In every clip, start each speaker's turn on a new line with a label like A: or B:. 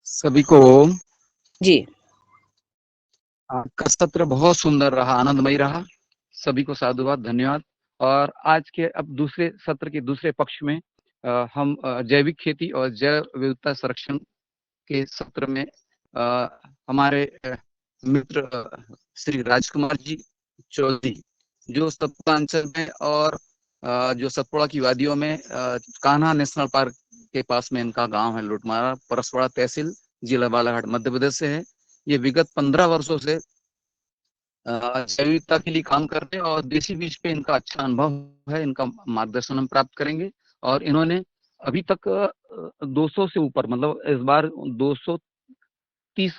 A: सभी को
B: जी।
A: आपका सत्र बहुत सुंदर रहा, आनंदमयी रहा। सभी को साधुवाद, धन्यवाद। और आज के अब दूसरे सत्र के दूसरे पक्ष में हम जैविक खेती और जैव विविधता संरक्षण के सत्र में हमारे मित्र श्री राजकुमार जी चौधरी, जो सतपुड़ा अंचल में और जो सतपुड़ा की वादियों में कान्हा नेशनल पार्क के पास में इनका गांव है, लुटमारा, परसवाड़ा तहसील, जिला बालाघाट, मध्य प्रदेश से है। ये विगत 15 वर्षों से जैविकता के लिए काम कर रहे हैं और देसी बीज पे इनका अच्छा अनुभव है। इनका मार्गदर्शन हम प्राप्त करेंगे। और इन्होंने अभी तक 200 से ऊपर, मतलब इस बार 230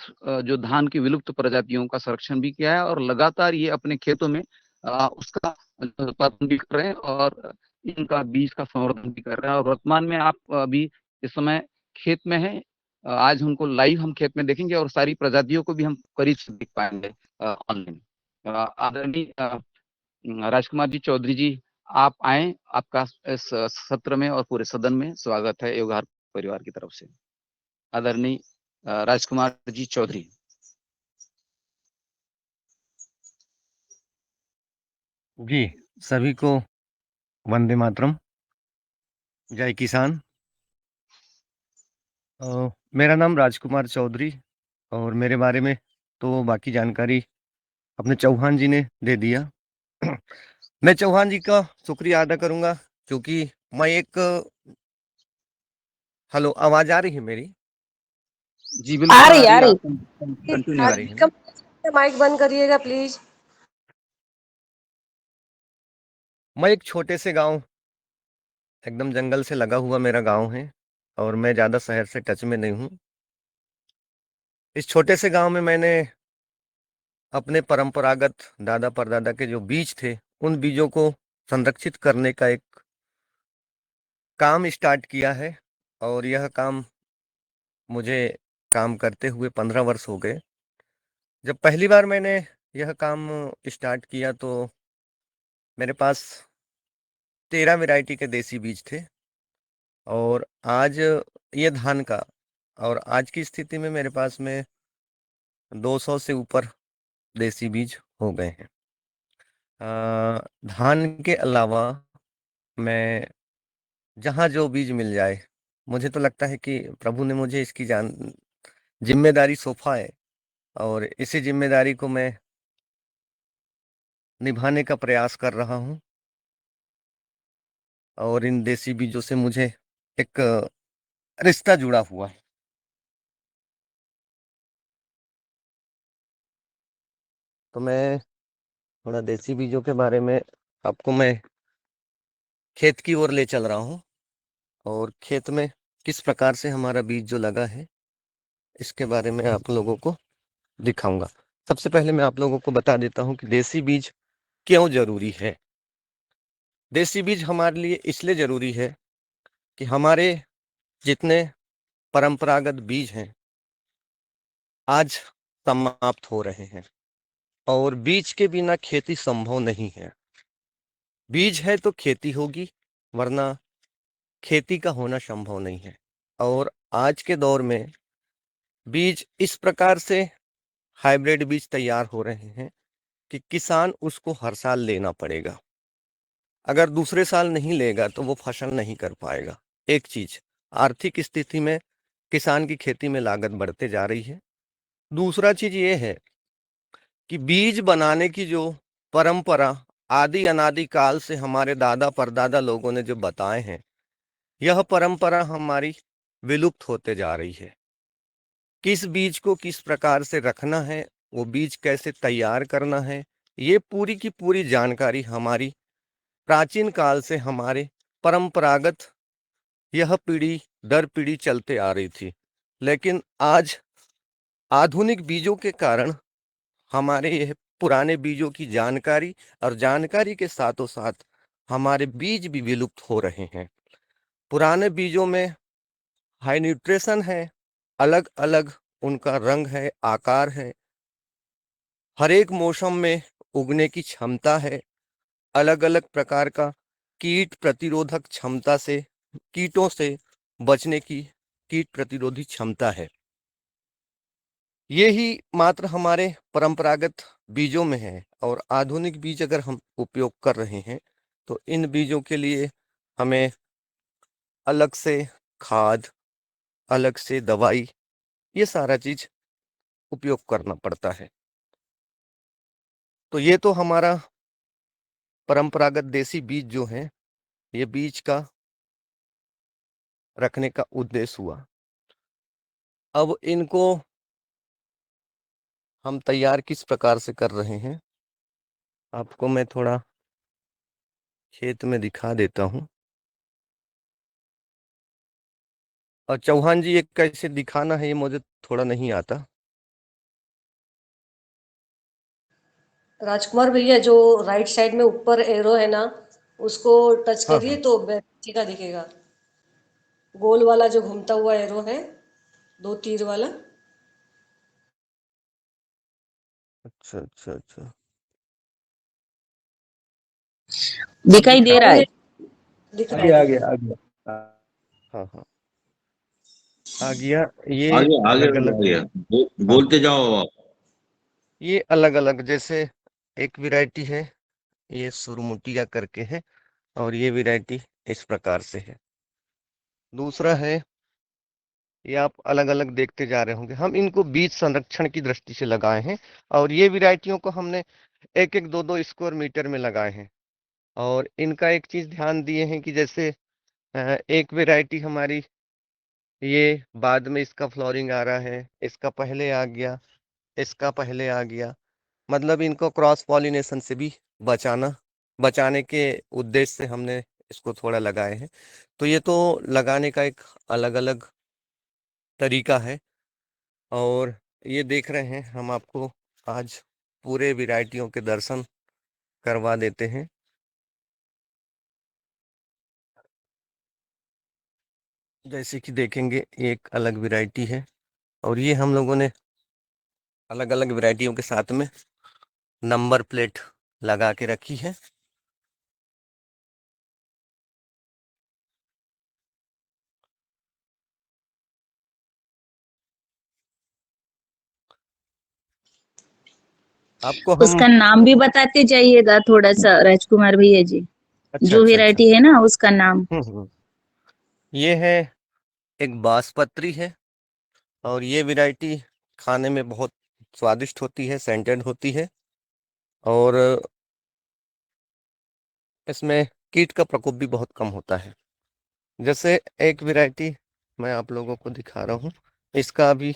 A: जो धान की विलुप्त प्रजातियों का संरक्षण भी किया है, और लगातार ये अपने खेतों में उसका उत्पादन भी कर रहे हैं और इनका बीज का संवर्धन भी कर रहे हैं। और वर्तमान में आप अभी इस समय खेत में हैं। आज हमको लाइव हम खेत में देखेंगे और सारी प्रजातियों को भी हम करीब से देख पाएंगे ऑनलाइन। आदरणीय राजकुमार जी चौधरी जी, आप आए। आपका इस सत्र में और पूरे सदन में स्वागत है योगहार परिवार की तरफ से। आदरणीय राजकुमार जी चौधरी।
C: जी, सभी को वंदे मातरम, जय किसान। मेरा नाम राजकुमार चौधरी, और मेरे बारे में तो बाकी जानकारी अपने चौहान जी ने दे दिया। मैं चौहान जी का शुक्रिया अदा करूंगा, क्योंकि मैं एक हेलो, आवाज आ रही है मेरी?
A: जी
B: आ
A: बिल्कुल आ
B: रही
A: रही
B: आ
A: है,
B: रही
A: आप कंटिन्यू
C: आ
A: करें।
C: रही है ना?
B: माइक बंद करिएगा प्लीज।
C: मैं एक छोटे से गांव, एकदम जंगल से लगा हुआ मेरा गांव है, और मैं ज्यादा शहर से टच में नहीं हूँ। इस छोटे से गांव में मैंने अपने परंपरागत दादा परदादा के जो बीज थे, उन बीजों को संरक्षित करने का एक काम स्टार्ट किया है। और यह काम मुझे काम करते हुए 15 वर्ष हो गए। जब पहली बार मैंने यह काम स्टार्ट किया तो मेरे पास 13 वैरायटी के देसी बीज थे, और आज ये धान का, और आज की स्थिति में मेरे पास में 200 से ऊपर देसी बीज हो गए हैं। धान के अलावा मैं जहाँ जो बीज मिल जाए, मुझे तो लगता है कि प्रभु ने मुझे इसकी जिम्मेदारी सौंपा है, और इसी जिम्मेदारी को मैं निभाने का प्रयास कर रहा हूँ। और इन देसी बीजों से मुझे एक रिश्ता जुड़ा हुआ है। तो मैं थोड़ा देसी बीजों के बारे में आपको मैं खेत की ओर ले चल रहा हूँ, और खेत में किस प्रकार से हमारा बीज जो लगा है, इसके बारे में आप लोगों को दिखाऊंगा। सबसे पहले मैं आप लोगों को बता देता हूँ कि देसी बीज क्यों जरूरी है। देसी बीज हमारे लिए इसलिए जरूरी है कि हमारे जितने परंपरागत बीज हैं आज समाप्त हो रहे हैं, और बीज के बिना खेती संभव नहीं है। बीज है तो खेती होगी, वरना खेती का होना संभव नहीं है। और आज के दौर में बीज इस प्रकार से हाइब्रिड बीज तैयार हो रहे हैं कि किसान उसको हर साल लेना पड़ेगा। अगर दूसरे साल नहीं लेगा तो वो फसल नहीं कर पाएगा। एक चीज, आर्थिक स्थिति में किसान की खेती में लागत बढ़ते जा रही है। दूसरा चीज ये है कि बीज बनाने की जो परंपरा आदि अनादि काल से हमारे दादा परदादा लोगों ने जो बताए हैं, यह परंपरा हमारी विलुप्त होते जा रही है। किस बीज को किस प्रकार से रखना है, वो बीज कैसे तैयार करना है, ये पूरी की पूरी जानकारी हमारी प्राचीन काल से हमारे परंपरागत यह पीढ़ी दर पीढ़ी चलते आ रही थी। लेकिन आज आधुनिक बीजों के कारण हमारे यह पुराने बीजों की जानकारी, और जानकारी के साथों साथ हमारे बीज भी विलुप्त हो रहे हैं। पुराने बीजों में हाई न्यूट्रिशन है, अलग अलग उनका रंग है, आकार है, हर एक मौसम में उगने की क्षमता है, अलग अलग प्रकार का कीट प्रतिरोधक क्षमता से, कीटों से बचने की कीट प्रतिरोधी क्षमता है। ये ही मात्र हमारे परंपरागत बीजों में है, और आधुनिक बीज अगर हम उपयोग कर रहे हैं तो इन बीजों के लिए हमें अलग से खाद, अलग से दवाई, ये सारा चीज उपयोग करना पड़ता है। तो ये तो हमारा परंपरागत देसी बीज जो है, ये बीज का रखने का उद्देश्य हुआ। अब इनको हम तैयार किस प्रकार से कर रहे हैं, आपको मैं थोड़ा खेत में दिखा देता हूँ। और चौहान जी, ये कैसे दिखाना है ये मुझे थोड़ा नहीं आता।
B: राजकुमार भैया, जो राइट साइड में ऊपर एरो है ना, उसको टच
C: हाँ
B: करिए
C: हाँ,
B: तो बच्चे का दिखेगा। गोल वाला जो घूमता हुआ एरो है, दो तीर वाला।
C: अच्छा अच्छा अच्छा, अब
D: दिखाई
C: दिख
D: दे
C: रहा
D: रहा
C: है।
D: है।
B: दिख
E: आ
B: रहा है,
E: गया आ
B: दिख रहा
E: गया
B: है।
E: आ गया।
C: हाँ हाँ, आ गया। ये
F: आगे आगे
C: अलग अलग,
F: आ गया।
C: हाँ हाँ,
F: बोलते जाओ आप।
C: ये अलग अलग, जैसे एक वैरायटी है, ये सुरमुटिया करके है, और ये वैरायटी इस प्रकार से है। दूसरा है, ये आप अलग अलग देखते जा रहे होंगे, हम इनको बीज संरक्षण की दृष्टि से लगाए हैं। और ये वैरायटियों को हमने एक एक दो दो स्क्वायर मीटर में लगाए हैं। और इनका एक चीज ध्यान दिए हैं कि जैसे एक वैरायटी हमारी, ये बाद में इसका फ्लोरिंग आ रहा है, इसका पहले आ गया, इसका पहले आ गया, मतलब इनको क्रॉस पॉलिनेशन से भी बचाने के उद्देश्य से हमने इसको थोड़ा लगाए हैं। तो ये तो लगाने का एक अलग अलग तरीका है। और ये देख रहे हैं, हम आपको आज पूरे वैरायटियों के दर्शन करवा देते हैं। जैसे कि देखेंगे, ये एक अलग वैरायटी है, और ये हम लोगों ने अलग अलग वैरायटियों के साथ में नंबर प्लेट लगा के रखी है। आपको हम,
D: उसका नाम भी बताते जाइएगा थोड़ा सा राजकुमार भैया जी।
C: अच्छा
D: जो
C: अच्छा अच्छा,
D: वैरायटी है ना उसका नाम।
C: हम्म, ये है एक बासपत्री है, और ये वैरायटी खाने में बहुत स्वादिष्ट होती है, सेंटेड होती है, और इसमें कीट का प्रकोप भी बहुत कम होता है। जैसे एक वैरायटी मैं आप लोगों को दिखा रहा हूँ, इसका अभी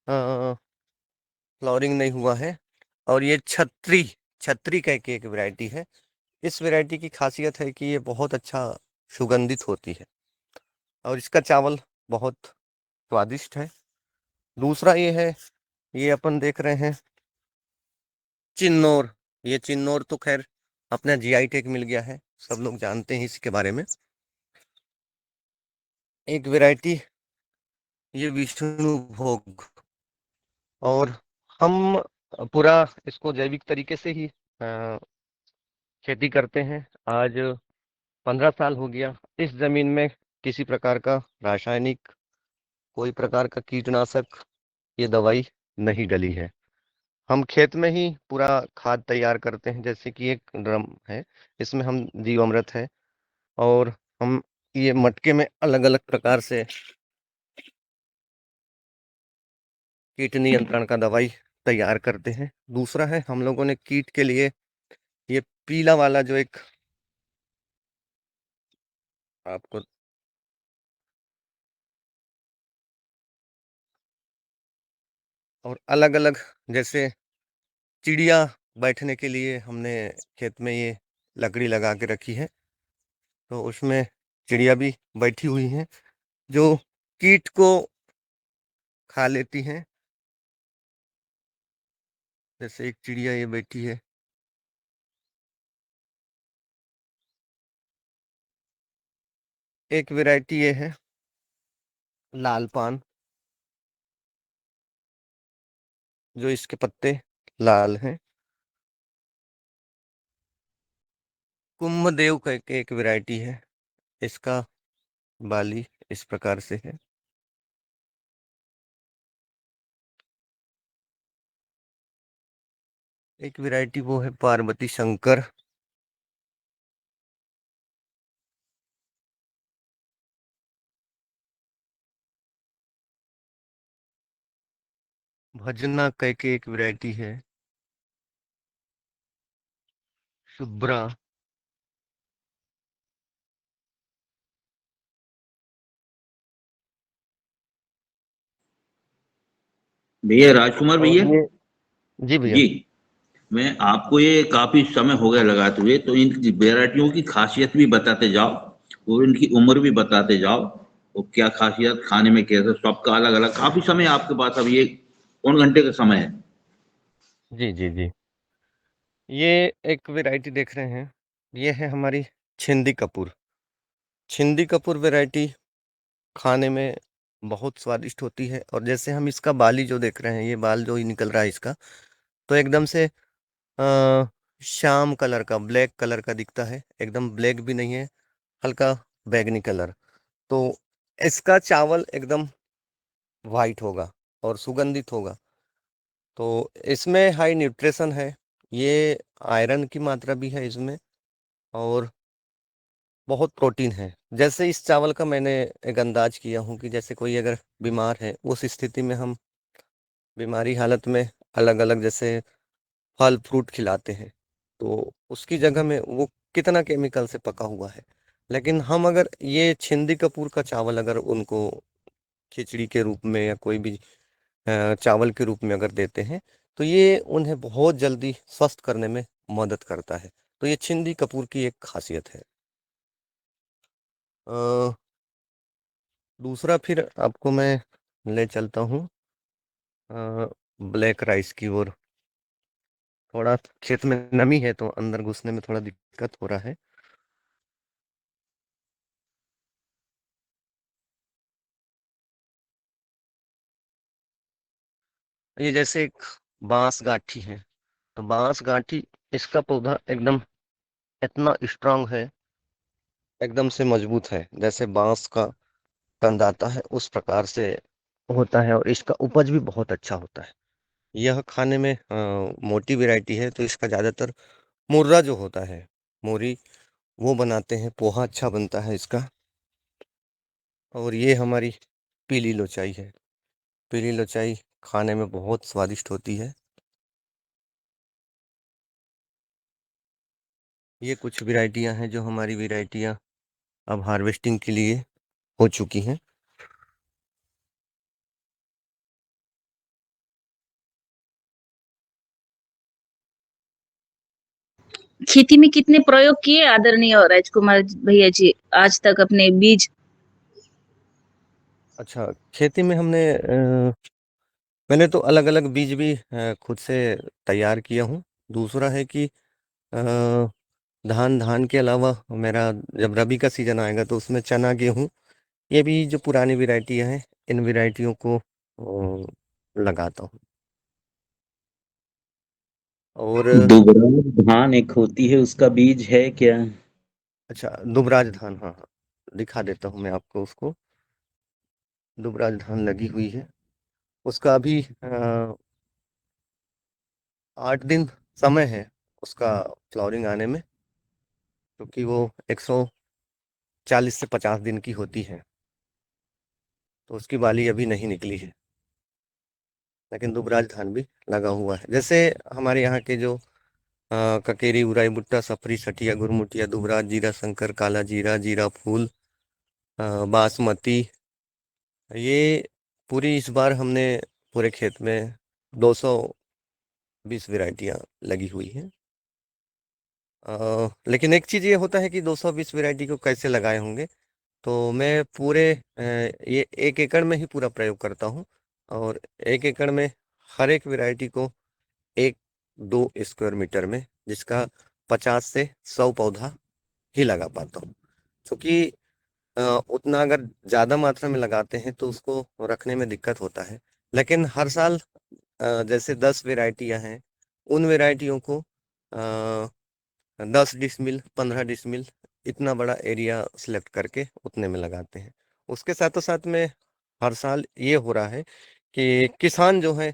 C: फ्लावरिंग नहीं हुआ है, और ये छतरी छतरी कह के एक वैरायटी है। इस वैरायटी की खासियत है कि ये बहुत अच्छा सुगंधित होती है, और इसका चावल बहुत स्वादिष्ट है। दूसरा ये है, ये अपन देख रहे हैं चिन्नौर। ये चिन्नौर तो खैर अपना जीआई टैग मिल गया है, सब लोग जानते हैं इसके बारे में। एक वैरायटी, ये विष्णु भोग, और हम पूरा इसको जैविक तरीके से ही खेती करते हैं। आज 15 साल हो गया। इस जमीन में किसी प्रकार का रासायनिक, कोई प्रकार का कीटनाशक, ये दवाई नहीं डली है। हम खेत में ही पूरा खाद तैयार करते हैं। जैसे कि एक ड्रम है, इसमें हम जीवामृत है, और हम ये मटके में अलग अलग प्रकार से कीट नियंत्रण का दवाई तैयार करते हैं। दूसरा है, हम लोगों ने कीट के लिए ये पीला वाला जो एक आपको, और अलग अलग, जैसे चिड़िया बैठने के लिए हमने खेत में ये लकड़ी लगा के रखी है, तो उसमें चिड़िया भी बैठी हुई हैं जो कीट को खा लेती हैं। जैसे एक चिड़िया ये बैठी है। एक वैरायटी ये है लाल पान, जो इसके पत्ते लाल हैं। कुंभदेव का एक वैरायटी है, इसका बाली इस प्रकार से है। एक वैरायटी वो है पार्वती शंकर। भजना कह के एक वैरायटी है। शुभ्रा।
E: भैया राजकुमार
C: और
E: भैया।
C: ये जी भैया।
E: जी। मैं आपको ये काफी समय हो गया लगाते हुए, तो इन वैरायटियों की खासियत भी बताते जाओ और इनकी उम्र भी बताते जाओ और क्या खासियत, खाने में कैसे, सबका अलग अलग। काफी समय आपके पास, अब ये 1 घंटे का समय है।
C: जी जी जी। ये एक वैरायटी देख रहे हैं, ये है हमारी छिंदी कपूर। छिंदी कपूर वैरायटी खाने में बहुत स्वादिष्ट होती है। और जैसे हम इसका बाली जो देख रहे हैं, ये बाल जो ही निकल रहा है इसका, तो एकदम से आ, श्याम कलर का, ब्लैक कलर का दिखता है। एकदम ब्लैक भी नहीं है, हल्का बैगनी कलर। तो इसका चावल एकदम वाइट होगा और सुगंधित होगा। तो इसमें हाई न्यूट्रिशन है, ये आयरन की मात्रा भी है इसमें, और बहुत प्रोटीन है। जैसे इस चावल का मैंने एक अंदाज किया हूँ कि जैसे कोई अगर बीमार है, उस स्थिति में हम बीमारी हालत में अलग अलग जैसे फल फ्रूट खिलाते हैं, तो उसकी जगह में वो कितना केमिकल से पका हुआ है। लेकिन हम अगर ये छिंदी कपूर का चावल अगर उनको खिचड़ी के रूप में या कोई भी चावल के रूप में अगर देते हैं, तो ये उन्हें बहुत जल्दी स्वस्थ करने में मदद करता है। तो ये छिंदी कपूर की एक खासियत है। अ, दूसरा फिर आपको मैं ले चलता हूँ ब्लैक राइस की ओर। थोड़ा खेत में नमी है तो अंदर घुसने में थोड़ा दिक्कत हो रहा है। ये जैसे एक बांस गांठी है, तो बांस गांठी, इसका पौधा एकदम इतना स्ट्रांग है, एकदम से मजबूत है। जैसे बांस का कंद आता है उस प्रकार से होता है, और इसका उपज भी बहुत अच्छा होता है। यह खाने में मोटी वैरायटी है, तो इसका ज्यादातर मुर्रा जो होता है, मोरी, वो बनाते हैं। पोहा अच्छा बनता है इसका। और ये हमारी पीली लोचाई है। पीली लोचाई खाने में बहुत स्वादिष्ट होती है। ये कुछ वैरायटियां हैं जो हमारी वैरायटियां अब हार्वेस्टिंग के लिए हो चुकी हैं।
D: खेती में कितने प्रयोग किए आदरणीय राजकुमार भैया जी आज तक अपने बीज?
C: अच्छा, खेती में हमने मैंने तो अलग अलग बीज भी खुद से तैयार किया हूँ। दूसरा है कि धान के अलावा मेरा जब रबी का सीजन आएगा तो उसमें चना, गेहूँ, ये भी जो पुरानी वैरायटियां हैं, इन वैरायटियों को लगाता हूँ। और
E: दुबरा धान एक होती है, उसका बीज है क्या?
C: अच्छा, दुबराज धान, हाँ हाँ, दिखा देता हूँ मैं आपको उसको। दुबराज धान लगी हुई है, उसका अभी 8 दिन समय है उसका फ्लावरिंग आने में, क्योंकि वो 140 से 50 दिन की होती है। तो उसकी बाली अभी नहीं निकली है, लेकिन दुबराज धान भी लगा हुआ है। जैसे हमारे यहाँ के जो ककेरी, उराई, भुट्टा, सफरी, सठिया, गुरमुटिया, दुबराज, जीरा शंकर, काला जीरा, जीरा फूल, बासमती, ये पूरी इस बार हमने पूरे खेत में 220 वैरायटियाँ लगी हुई हैं। लेकिन एक चीज़ ये होता है कि 220 वैरायटी को कैसे लगाए होंगे, तो मैं पूरे ये 1 एकड़ में ही पूरा प्रयोग करता हूँ। और 1 एकड़ में हर एक वैरायटी को 1-2 स्क्वायर मीटर में, जिसका 50 से 100 पौधा ही लगा पाता हूँ। क्योंकि उतना अगर ज़्यादा मात्रा में लगाते हैं तो उसको रखने में दिक्कत होता है। लेकिन हर साल जैसे 10 वैरायटियाँ हैं, उन वैरायटियों को 10 डिसमिल, 15 डिसमिल, इतना बड़ा एरिया सिलेक्ट करके उतने में लगाते हैं। उसके साथों साथ में हर साल ये हो रहा है कि किसान जो है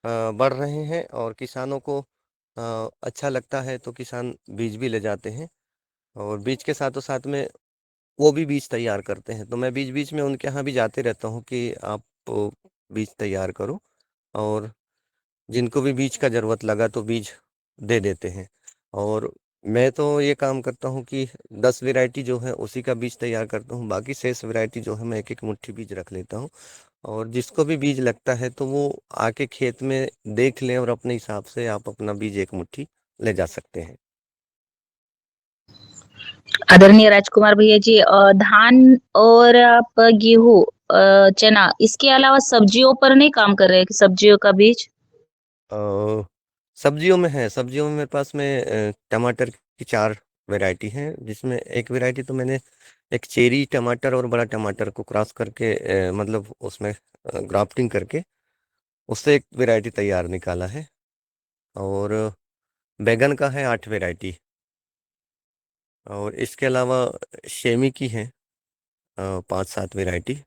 C: बढ़ रहे हैं, और किसानों को अच्छा लगता है तो किसान बीज भी ले जाते हैं, और बीज के साथों साथ में वो भी बीज तैयार करते हैं। तो मैं बीच बीच में उनके यहाँ भी जाते रहता हूँ कि आप बीज तैयार करो, और जिनको भी बीज का ज़रूरत लगा तो बीज दे देते हैं। और मैं तो ये काम करता हूँ कि 10 वैरायटी जो है उसी का बीज तैयार करता हूँ, बाकी शेष वैरायटी जो है मैं एक एक मुट्ठी बीज रख लेता हूँ। और जिसको भी बीज लगता है तो वो आके खेत में देख लें, और अपने हिसाब से आप अपना बीज एक मुट्ठी ले जा सकते हैं।
D: आदरणीय राजकुमार भैया जी, धान और आप गेहूं, चना, इसके अलावा सब्जियों पर नहीं काम कर रहे हैं कि सब्जियों का बीज?
C: अ, सब्जियों में है, सब्जियों में मेरे पास में टमाटर की 4 वैरायटी हैं, जिसमें एक वैरायटी तो मैंने एक चेरी टमाटर और बड़ा टमाटर को क्रॉस करके मतलब उसमें ग्राफ्टिंग करके उससे एक वैरायटी तैयार निकाला है। और बैगन का है 8 वैरायटी, और इसके अलावा शेमी की है 5-7 वैरायटी,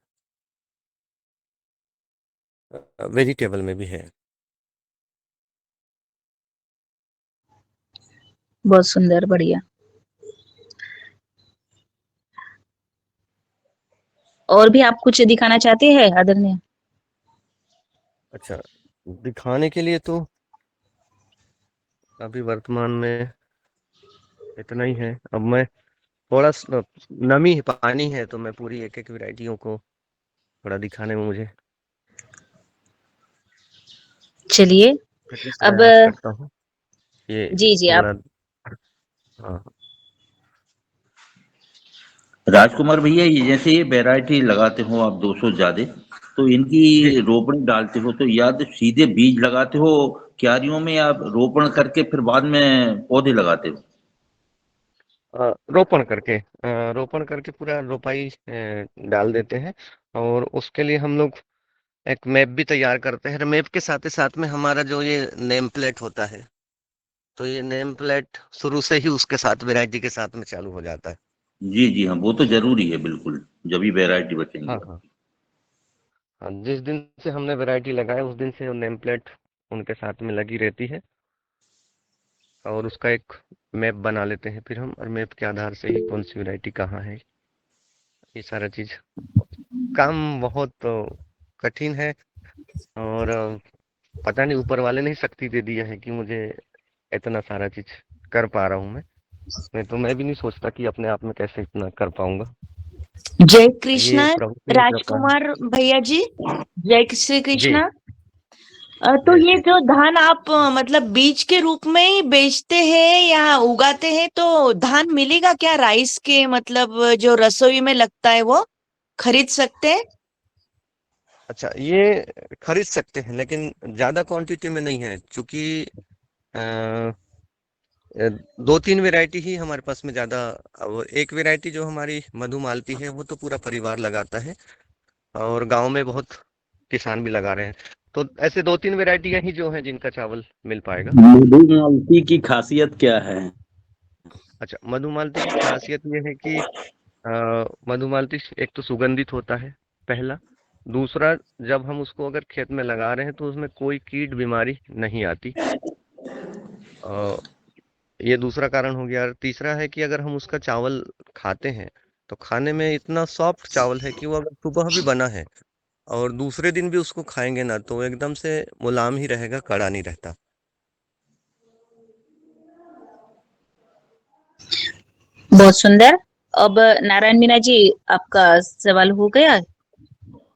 C: वेजिटेबल में भी है।
D: बहुत सुंदर, बढ़िया। और भी आप कुछ दिखाना चाहते हैं आदरणीय?
C: अच्छा, दिखाने के लिए तो अभी वर्तमान में इतना ही है। अब मैं थोड़ा नमी है, पानी है, तो मैं पूरी एक एक वैरायटियों को थोड़ा दिखाने में मुझे
D: चलिए,
C: फिर
D: अब
C: प्रयास करता हूँ। ये
D: जी जी, आप
C: थोड़ा, हाँ।
E: राजकुमार भैया, ये जैसे ये वैरायटी लगाते हो आप 200 ज्यादा, तो इनकी
C: जी,
E: रोपण डालते हो तो या तो सीधे बीज लगाते हो क्यारियों में, या रोपण करके फिर बाद में पौधे लगाते हो?
C: रोपण करके पूरा रोपाई डाल देते हैं। और उसके लिए हम लोग एक मैप भी तैयार करते हैं। मैप के साथ ही साथ में हमारा जो ये नेम प्लेट होता है, तो ये नेम प्लेट शुरू से ही उसके साथ वैरायटी के साथ में चालू हो जाता है।
E: जी जी हाँ, वो तो जरूरी है बिल्कुल, जब भी वैरायटी
C: हाँ,
E: बचेंगे।
C: हाँ, हाँ, जिस दिन से हमने वैरायटी लगाया उस दिन से वो नेम प्लेट उनके साथ में लगी रहती है, और उसका एक मैप बना लेते हैं फिर हम, और मैप के आधार से ही कौन सी वैरायटी कहाँ है, ये सारा चीज। काम बहुत कठिन है, और पता नहीं ऊपर वाले ने ही शक्ति दे दिया है कि मुझे इतना सारा चीज कर पा रहा हूँ मैं तो मैं भी नहीं सोचता कि अपने आप में कैसे इतना कर पाऊंगा।
F: जय
C: ये
F: कृष्णा
C: प्रभु की ही कृपा है।
F: राजकुमार भैया जी, जय श्री
C: जी,
F: कृष्णा। तो
C: जय
F: ये
C: श्री
F: जो
C: कृष्ण।
F: धान आप मतलब बीज के रूप में ही बेचते हैं या उगाते हैं, तो धान मिलेगा क्या राइस के, मतलब जो रसोई में लगता है वो खरीद सकते हैं?
C: अच्छा, ये खरीद सकते हैं लेकिन ज्यादा क्वांटिटी में नहीं है, क्योंकि अ, 2-3 वैरायटी ही हमारे पास में ज्यादा। अब एक वैरायटी जो हमारी मधुमालती है वो तो पूरा परिवार लगाता है, और गांव में बहुत किसान भी लगा रहे हैं। तो ऐसे 2-3 वैरायटियां ही जो हैं जिनका चावल मिल पाएगा।
G: मधुमालती की खासियत क्या है?
C: अच्छा, मधुमालती की खासियत ये है कि मधुमालती एक तो सुगंधित होता है, पहला। दूसरा, जब हम उसको अगर खेत में लगा रहे हैं तो उसमें कोई कीट बीमारी नहीं आती। अ, ये दूसरा कारण हो गया। और तीसरा है कि अगर हम उसका चावल खाते हैं तो खाने में इतना सॉफ्ट चावल है कि वो अगर सुबह भी बना है और दूसरे दिन भी उसको खाएंगे ना तो वो एकदम से मुलायम ही रहेगा, कड़ा नहीं रहता।
D: बहुत सुंदर। अब नारायण मीना जी, आपका सवाल हो गया?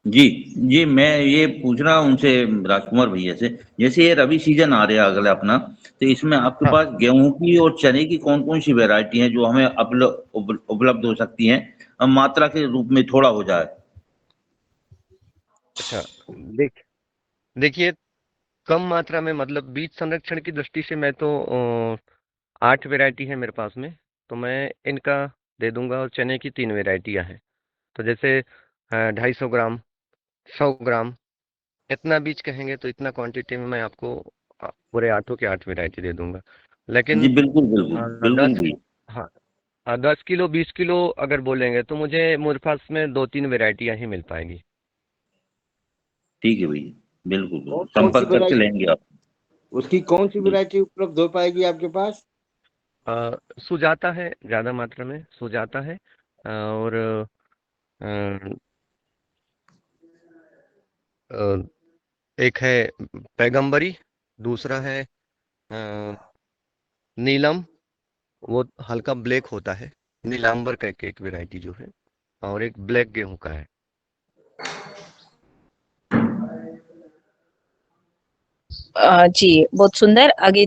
E: जी जी, मैं ये पूछ रहा हूँ उनसे, राजकुमार भैया से, जैसे ये रबी सीजन आ रहा है अगला अपना, तो इसमें आपके
C: हाँ,
E: पास गेहूं की और चने की कौन कौन सी वैरायटी हैं जो हमें उपलब्ध हो सकती हैं, अब मात्रा के रूप में थोड़ा हो जाए?
C: अच्छा, देख देखिए, कम मात्रा में मतलब बीज संरक्षण की दृष्टि से मैं तो 8 वैरायटी है मेरे पास में, तो मैं इनका दे दूंगा। और चने की 3 वैरायटियां हैं, तो जैसे 250 ग्राम, 100 ग्राम, इतना बीज कहेंगे तो इतना क्वांटिटी में मैं आपको पूरे 8 के 8 वैरायटी दे दूंगा।
E: जी
C: लेकिन
E: बिल्कुल बिल्कुल बिल्कुल
C: दस
E: भैया।
C: हाँ, 10 किलो 20 किलो अगर बोलेंगे तो मुझे मेरे पास में 2-3 वैरायटियां ही मिल पाएंगी।
E: ठीक है भैया, बिल्कुल बिल्कुल
G: कौन सी
E: संपर्क करके
G: वैरायटी
E: लेंगे आप।
H: उसकी कौन सी वैरायटी उपलब्ध हो पाएगी आपके पास?
C: सुजाता है, ज्यादा मात्रा में सुजाता है। और अ, अ, एक है पैगंबरी, दूसरा है नीलम, वो हल्का ब्लैक होता है। नीलांबर का एक वैरायटी जो है, और एक ब्लैक गेहूं का है।
D: जी, बहुत सुंदर। आगे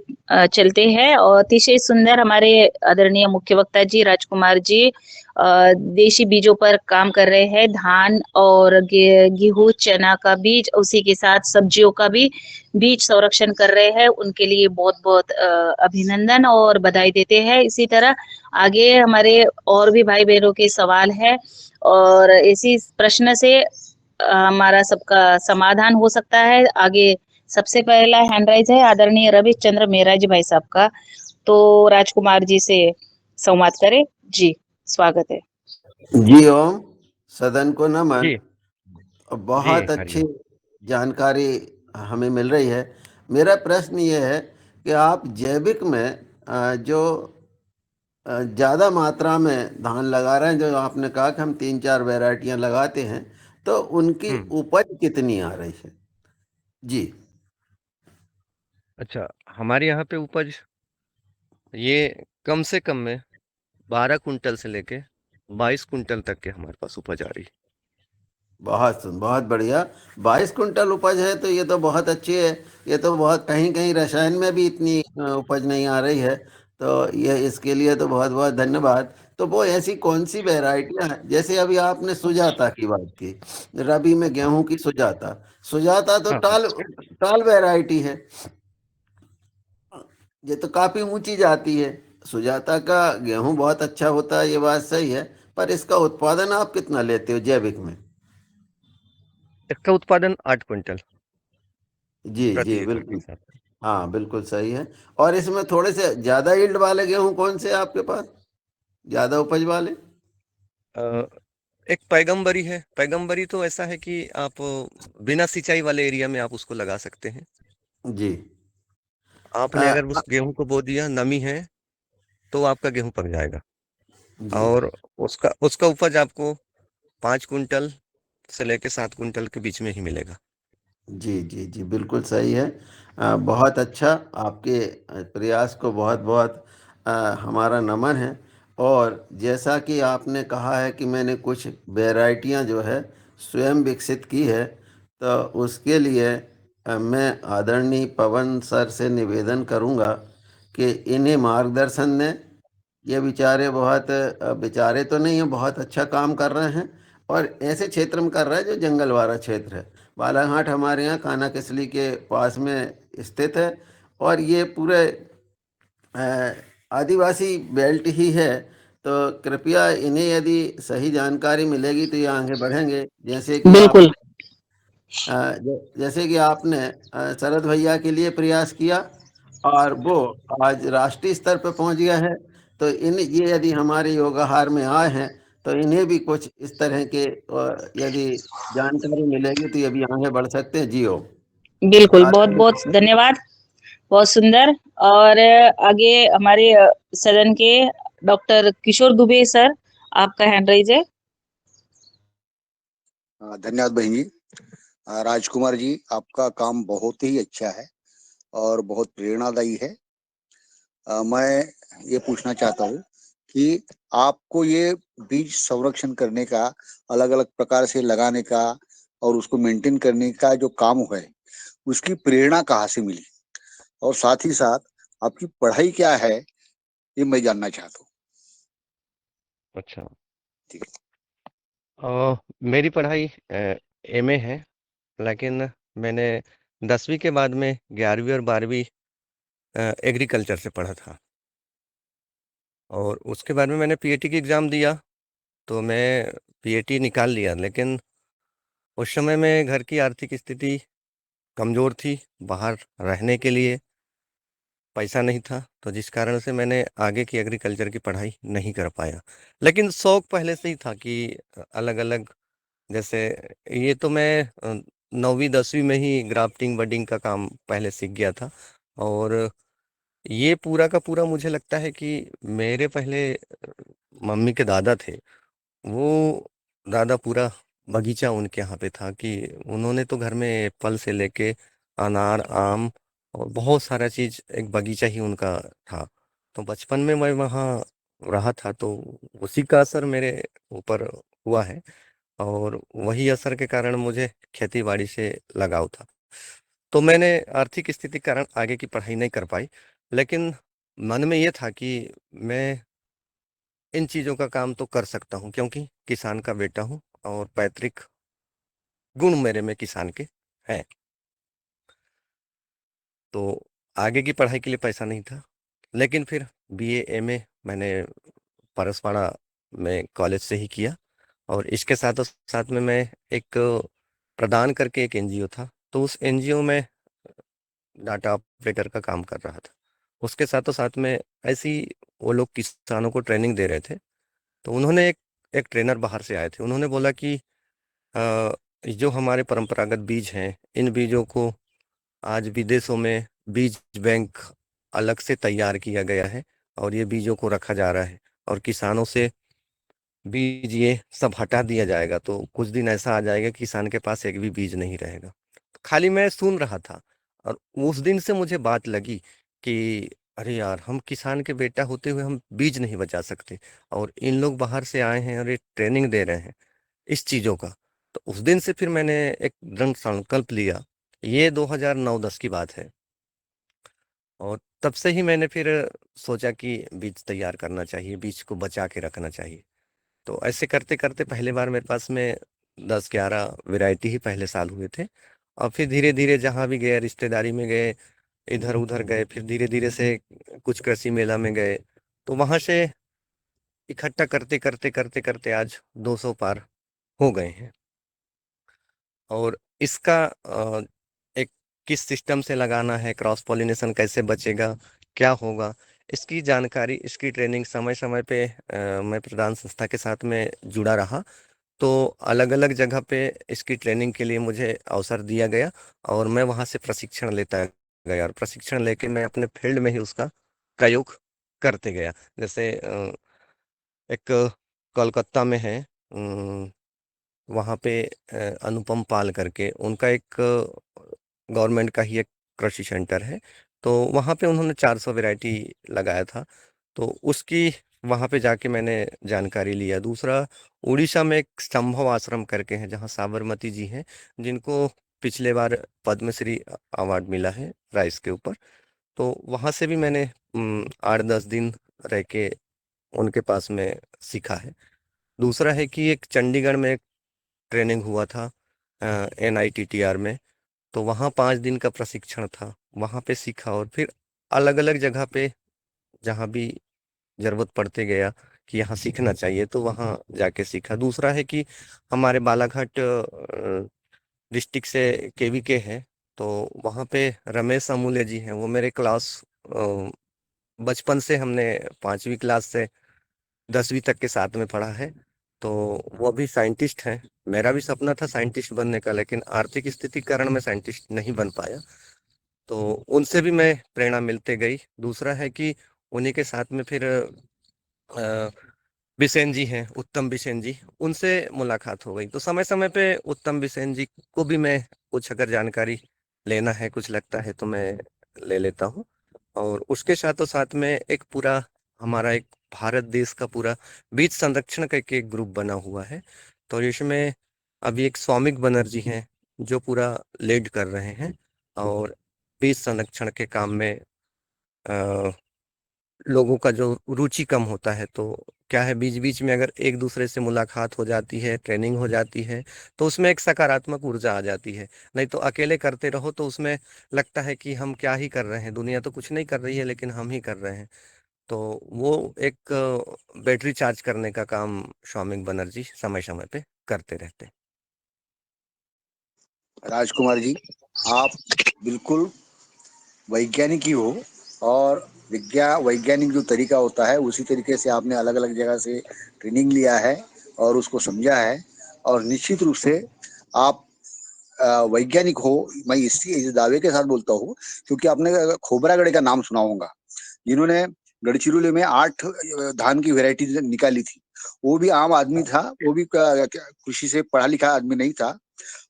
D: चलते हैं। और अतिशय सुंदर हमारे आदरणीय मुख्य वक्ता जी राजकुमार जी देशी बीजों पर काम कर रहे हैं। धान और गेहूं, चना का बीज, उसी के साथ सब्जियों का भी बीज संरक्षण कर रहे हैं। उनके लिए बहुत बहुत अभिनंदन और बधाई देते हैं। इसी तरह आगे हमारे और भी भाई बहनों के सवाल है, और इसी प्रश्न से हमारा सबका समाधान हो सकता है। आगे सबसे पहला हैंड राइज है आदरणीय रवि चंद्र मेहरा जी भाई साहब का। तो राजकुमार जी से संवाद करें। जी, स्वागत है।
H: जी ओम, सदन को नमन।
C: जी जी,
H: बहुत अच्छी
C: हरिओम।
H: जानकारी हमें मिल रही है। मेरा प्रश्न ये है कि आप जैविक में जो ज़्यादा मात्रा में धान लगा रहे हैं, जो आपने कहा कि हम 3-4 वैरायटियां लगाते हैं, तो उनकी
C: हम्म।
H: उपज कितनी आ रही है? जी।
C: अच्छा, हमारे यहाँ पे उपज ये कम से कम में 12 कुंटल से लेके 22 कुंटल तक के हमारे पास उपज आ रही है।
H: बहुत बढ़िया। 22 कुंटल उपज है तो ये तो बहुत अच्छी है। ये तो बहुत, कहीं कहीं रसायन में भी इतनी उपज नहीं आ रही है। तो ये इसके लिए तो बहुत बहुत धन्यवाद। तो वो ऐसी कौन सी वैरायटियां हैं, जैसे अभी आपने सुजाता की बात की, रबी में
C: हाँ
H: गेहूं की सुजाता। सुजाता तो
C: हाँ हाँ।
H: टाल टाल वैरायटी है। ये तो काफी ऊंची जाती है। सुजाता का गेहूं बहुत अच्छा होता है, ये बात सही है। पर इसका उत्पादन आप कितना लेते हो जैविक में?
C: इसका उत्पादन 8 कुंटल
H: जी
C: प्रति
H: जी
C: एकड़ के
H: बिल्कुल।
C: हिसाब से।
H: हाँ बिल्कुल सही है। और इसमें थोड़े से ज्यादा यील्ड वाले गेहूं कौन से हैं आपके पास, ज्यादा उपज वाले?
C: अ, एक पैगंबरी है। पैगंबरी तो ऐसा है कि आप बिना सिंचाई वाले एरिया में आप उसको लगा सकते हैं।
H: जी।
C: आपने
H: आ,
C: अगर उस गेहूं को बो दिया, नमी है, तो आपका गेहूं पक जाएगा।
H: जी
C: और उसका उसका उपज आपको 5 कुंटल से लेके 7 कुंटल के बीच में ही मिलेगा।
H: जी जी जी बिल्कुल सही है। बहुत अच्छा। आपके प्रयास को बहुत बहुत हमारा नमन है। और जैसा कि आपने कहा है कि मैंने कुछ वैरायटियां जो है स्वयं विकसित की है, तो उसके लिए मैं आदरणीय पवन सर से निवेदन करूंगा कि इन्हें मार्गदर्शन दें। ये बेचारे बहुत बेचारे तो नहीं है, बहुत अच्छा काम कर रहे हैं। और ऐसे क्षेत्र में कर रहे हैं जो जंगल वाला क्षेत्र है। बालाघाट हमारे यहाँ काना किसली के पास में स्थित है। और ये पूरे अ, आदिवासी बेल्ट ही है। तो कृपया इन्हें यदि सही जानकारी मिलेगी तो ये आगे बढ़ेंगे। जैसे कि आप
D: बिल्कुल।
H: जैसे कि आपने शरद भैया के लिए प्रयास किया, और वो आज राष्ट्रीय स्तर पर पहुंच गया है। तो इन ये यदि हमारे योगाहार में आए हैं, तो इन्हें भी कुछ इस तरह के यदि जानकारी मिलेगी तो ये भी आगे बढ़ सकते हैं। जियो।
D: बिल्कुल, बहुत
H: आदरणीय।
D: बहुत धन्यवाद। बहुत सुंदर। और आगे हमारे सदन के डॉक्टर किशोर दुबे सर, आपका हैंड राइज है।
I: धन्यवाद बहन जी। राजकुमार जी, आपका काम बहुत ही अच्छा है और बहुत प्रेरणादायी है। मैं ये पूछना चाहता हूँ कि आपको ये बीज संरक्षण करने का, अलग अलग प्रकार से लगाने का और उसको मेंटेन करने का जो काम है, उसकी प्रेरणा कहाँ से मिली, और साथ ही साथ आपकी पढ़ाई क्या है, ये मैं जानना चाहता हूँ।
C: अच्छा।
I: ठीक
C: मेरी पढ़ाई एमए है, लेकिन मैंने 10वीं के बाद में 11वीं और 12वीं एग्रीकल्चर से पढ़ा था। और उसके बाद में मैंने पीएटी की एग्ज़ाम दिया, तो मैं पीएटी निकाल लिया। लेकिन उस समय में घर की आर्थिक स्थिति कमज़ोर थी, बाहर रहने के लिए पैसा नहीं था, तो जिस कारण से मैंने आगे की एग्रीकल्चर की पढ़ाई नहीं कर पाया। लेकिन शौक पहले से ही था कि अलग अलग, जैसे ये तो मैं 9वीं 10वीं में ही ग्राफ्टिंग बडिंग का काम पहले सीख गया था। और ये पूरा का पूरा मुझे लगता है कि मेरे पहले मम्मी के दादा थे, वो दादा पूरा बगीचा उनके यहाँ पे था कि उन्होंने तो घर में फल से लेके अनार, आम और बहुत सारा चीज, एक बगीचा ही उनका था। तो बचपन में मैं वहाँ रहा था, तो उसी का असर मेरे ऊपर हुआ है, और वही असर के कारण मुझे खेती बाड़ी से लगाव था। तो मैंने आर्थिक स्थिति के कारण आगे की पढ़ाई नहीं कर पाई, लेकिन मन में ये था कि मैं इन चीजों का काम तो कर सकता हूँ, क्योंकि किसान का बेटा हूँ और पैतृक गुण मेरे में किसान के हैं। तो आगे की पढ़ाई के लिए पैसा नहीं था, लेकिन फिर बीए एमए मैंने परसवाड़ा में कॉलेज से ही किया, और इसके साथ साथ में मैं एक प्रदान करके एक एनजीओ था, तो उस एनजीओ में डाटा ऑपरेटर का काम कर रहा था। उसके साथों साथ में ऐसी वो लोग किसानों को ट्रेनिंग दे रहे थे। तो उन्होंने एक ट्रेनर बाहर से आए थे, उन्होंने बोला कि अ, जो हमारे परंपरागत बीज हैं, इन बीजों को आज विदेशों में बीज बैंक अलग से तैयार किया गया है, और ये बीजों को रखा जा रहा है, और किसानों से बीज ये सब हटा दिया जाएगा। तो कुछ दिन ऐसा आ जाएगा कि किसान के पास एक भी बीज नहीं रहेगा। खाली मैं सुन रहा था, और उस दिन से मुझे बात लगी कि अरे यार, हम किसान के बेटा होते हुए हम बीज नहीं बचा सकते, और इन लोग बाहर से आए हैं और ये ट्रेनिंग दे रहे हैं इस चीजों का। तो उस दिन से फिर मैंने एक दृढ़ संकल्प लिया। ये 2009-10 की बात है, और तब से ही मैंने फिर सोचा कि बीज तैयार करना चाहिए, बीज को बचा के रखना चाहिए। तो ऐसे करते करते पहले बार मेरे पास में 10-11 वैरायटी ही पहले साल हुए थे, और फिर धीरे धीरे जहाँ भी गए, रिश्तेदारी में गए, इधर उधर गए, फिर धीरे धीरे से कुछ कृषि मेला में गए, तो वहां से इकट्ठा करते करते करते करते आज 200 पार हो गए हैं। और इसका एक किस सिस्टम से लगाना है, क्रॉस पॉलिनेशन कैसे बचेगा, क्या होगा, इसकी जानकारी, इसकी ट्रेनिंग समय समय पे मैं प्रदान संस्था के साथ में जुड़ा रहा। तो अलग अलग जगह पे इसकी ट्रेनिंग के लिए मुझे अवसर दिया गया, और मैं वहाँ से प्रशिक्षण लेता गया, और प्रशिक्षण लेके मैं अपने फील्ड में ही उसका प्रयोग करते गया। जैसे एक कोलकाता में है, वहाँ पे अनुपम पाल करके उनका एक गवर्नमेंट का ही एक कृषि सेंटर है। तो वहाँ पे उन्होंने 400 वैरायटी लगाया था, तो उसकी वहाँ पे जाके मैंने जानकारी लिया। दूसरा, उड़ीसा में एक संभव आश्रम करके है, जहाँ साबरमती जी हैं, जिनको पिछले बार पद्मश्री अवार्ड मिला है राइस के ऊपर। तो वहाँ से भी मैंने 8-10 दिन रह के उनके पास में सीखा है। दूसरा है कि एक चंडीगढ़ में एक ट्रेनिंग हुआ था NITTR में, तो वहाँ 5 दिन का प्रशिक्षण था, वहाँ पे सीखा, और फिर अलग अलग जगह पे जहाँ भी जरूरत पड़ते गया कि यहाँ सीखना चाहिए, तो वहाँ जाके सीखा। दूसरा है कि हमारे बालाघाट डिस्ट्रिक्ट से KVK है, तो वहाँ पे रमेश अमूल्य जी हैं, वो मेरे क्लास बचपन से, हमने 5वीं क्लास से 10वीं तक के साथ में पढ़ा है। तो वो भी साइंटिस्ट हैं। मेरा भी सपना था साइंटिस्ट बनने का, लेकिन आर्थिक स्थिति के कारण मैं साइंटिस्ट नहीं बन पाया। तो उनसे भी मैं प्रेरणा मिलते गई। दूसरा है कि उन्हीं के साथ में फिर अ, बिसेन जी हैं, उत्तम बिसेन जी, उनसे मुलाकात हो गई। तो समय समय पे उत्तम बिसेन जी को भी मैं कुछ अगर जानकारी लेना है, कुछ लगता है, तो मैं ले लेता हूँ। और उसके साथों साथ में एक पूरा हमारा एक भारत देश का पूरा बीज संरक्षण का एक ग्रुप बना हुआ है। तो इसमें अभी एक सौमिक बनर्जी हैं, जो पूरा लीड कर रहे हैं, और बीज संरक्षण के काम में लोगों का जो रुचि कम होता है, तो क्या है, बीच बीच में अगर एक दूसरे से मुलाकात हो जाती है, ट्रेनिंग हो जाती है, तो उसमें एक सकारात्मक ऊर्जा आ जाती है। नहीं तो अकेले करते रहो तो उसमें लगता है कि हम क्या ही कर रहे हैं, दुनिया तो कुछ नहीं कर रही है, लेकिन हम ही कर रहे हैं। तो वो एक बैटरी चार्ज करने का काम सौमिक बनर्जी समय समय पे करते रहते हैं।
I: राजकुमार जी, आप बिल्कुल वैज्ञानिक ही हो, और वैज्ञानिक जो तरीका होता है उसी तरीके से आपने अलग अलग जगह से ट्रेनिंग लिया है और उसको समझा है, और निश्चित रूप से आप वैज्ञानिक हो, मैं इस दावे के साथ बोलता हूँ, क्योंकि आपने खोबरागड़े का नाम सुना होगा, जिन्होंने गढ़चिरौली में 8 धान की वेराइटी निकाली थी। वो भी आम आदमी था, वो भी कृषि से पढ़ा लिखा आदमी नहीं था।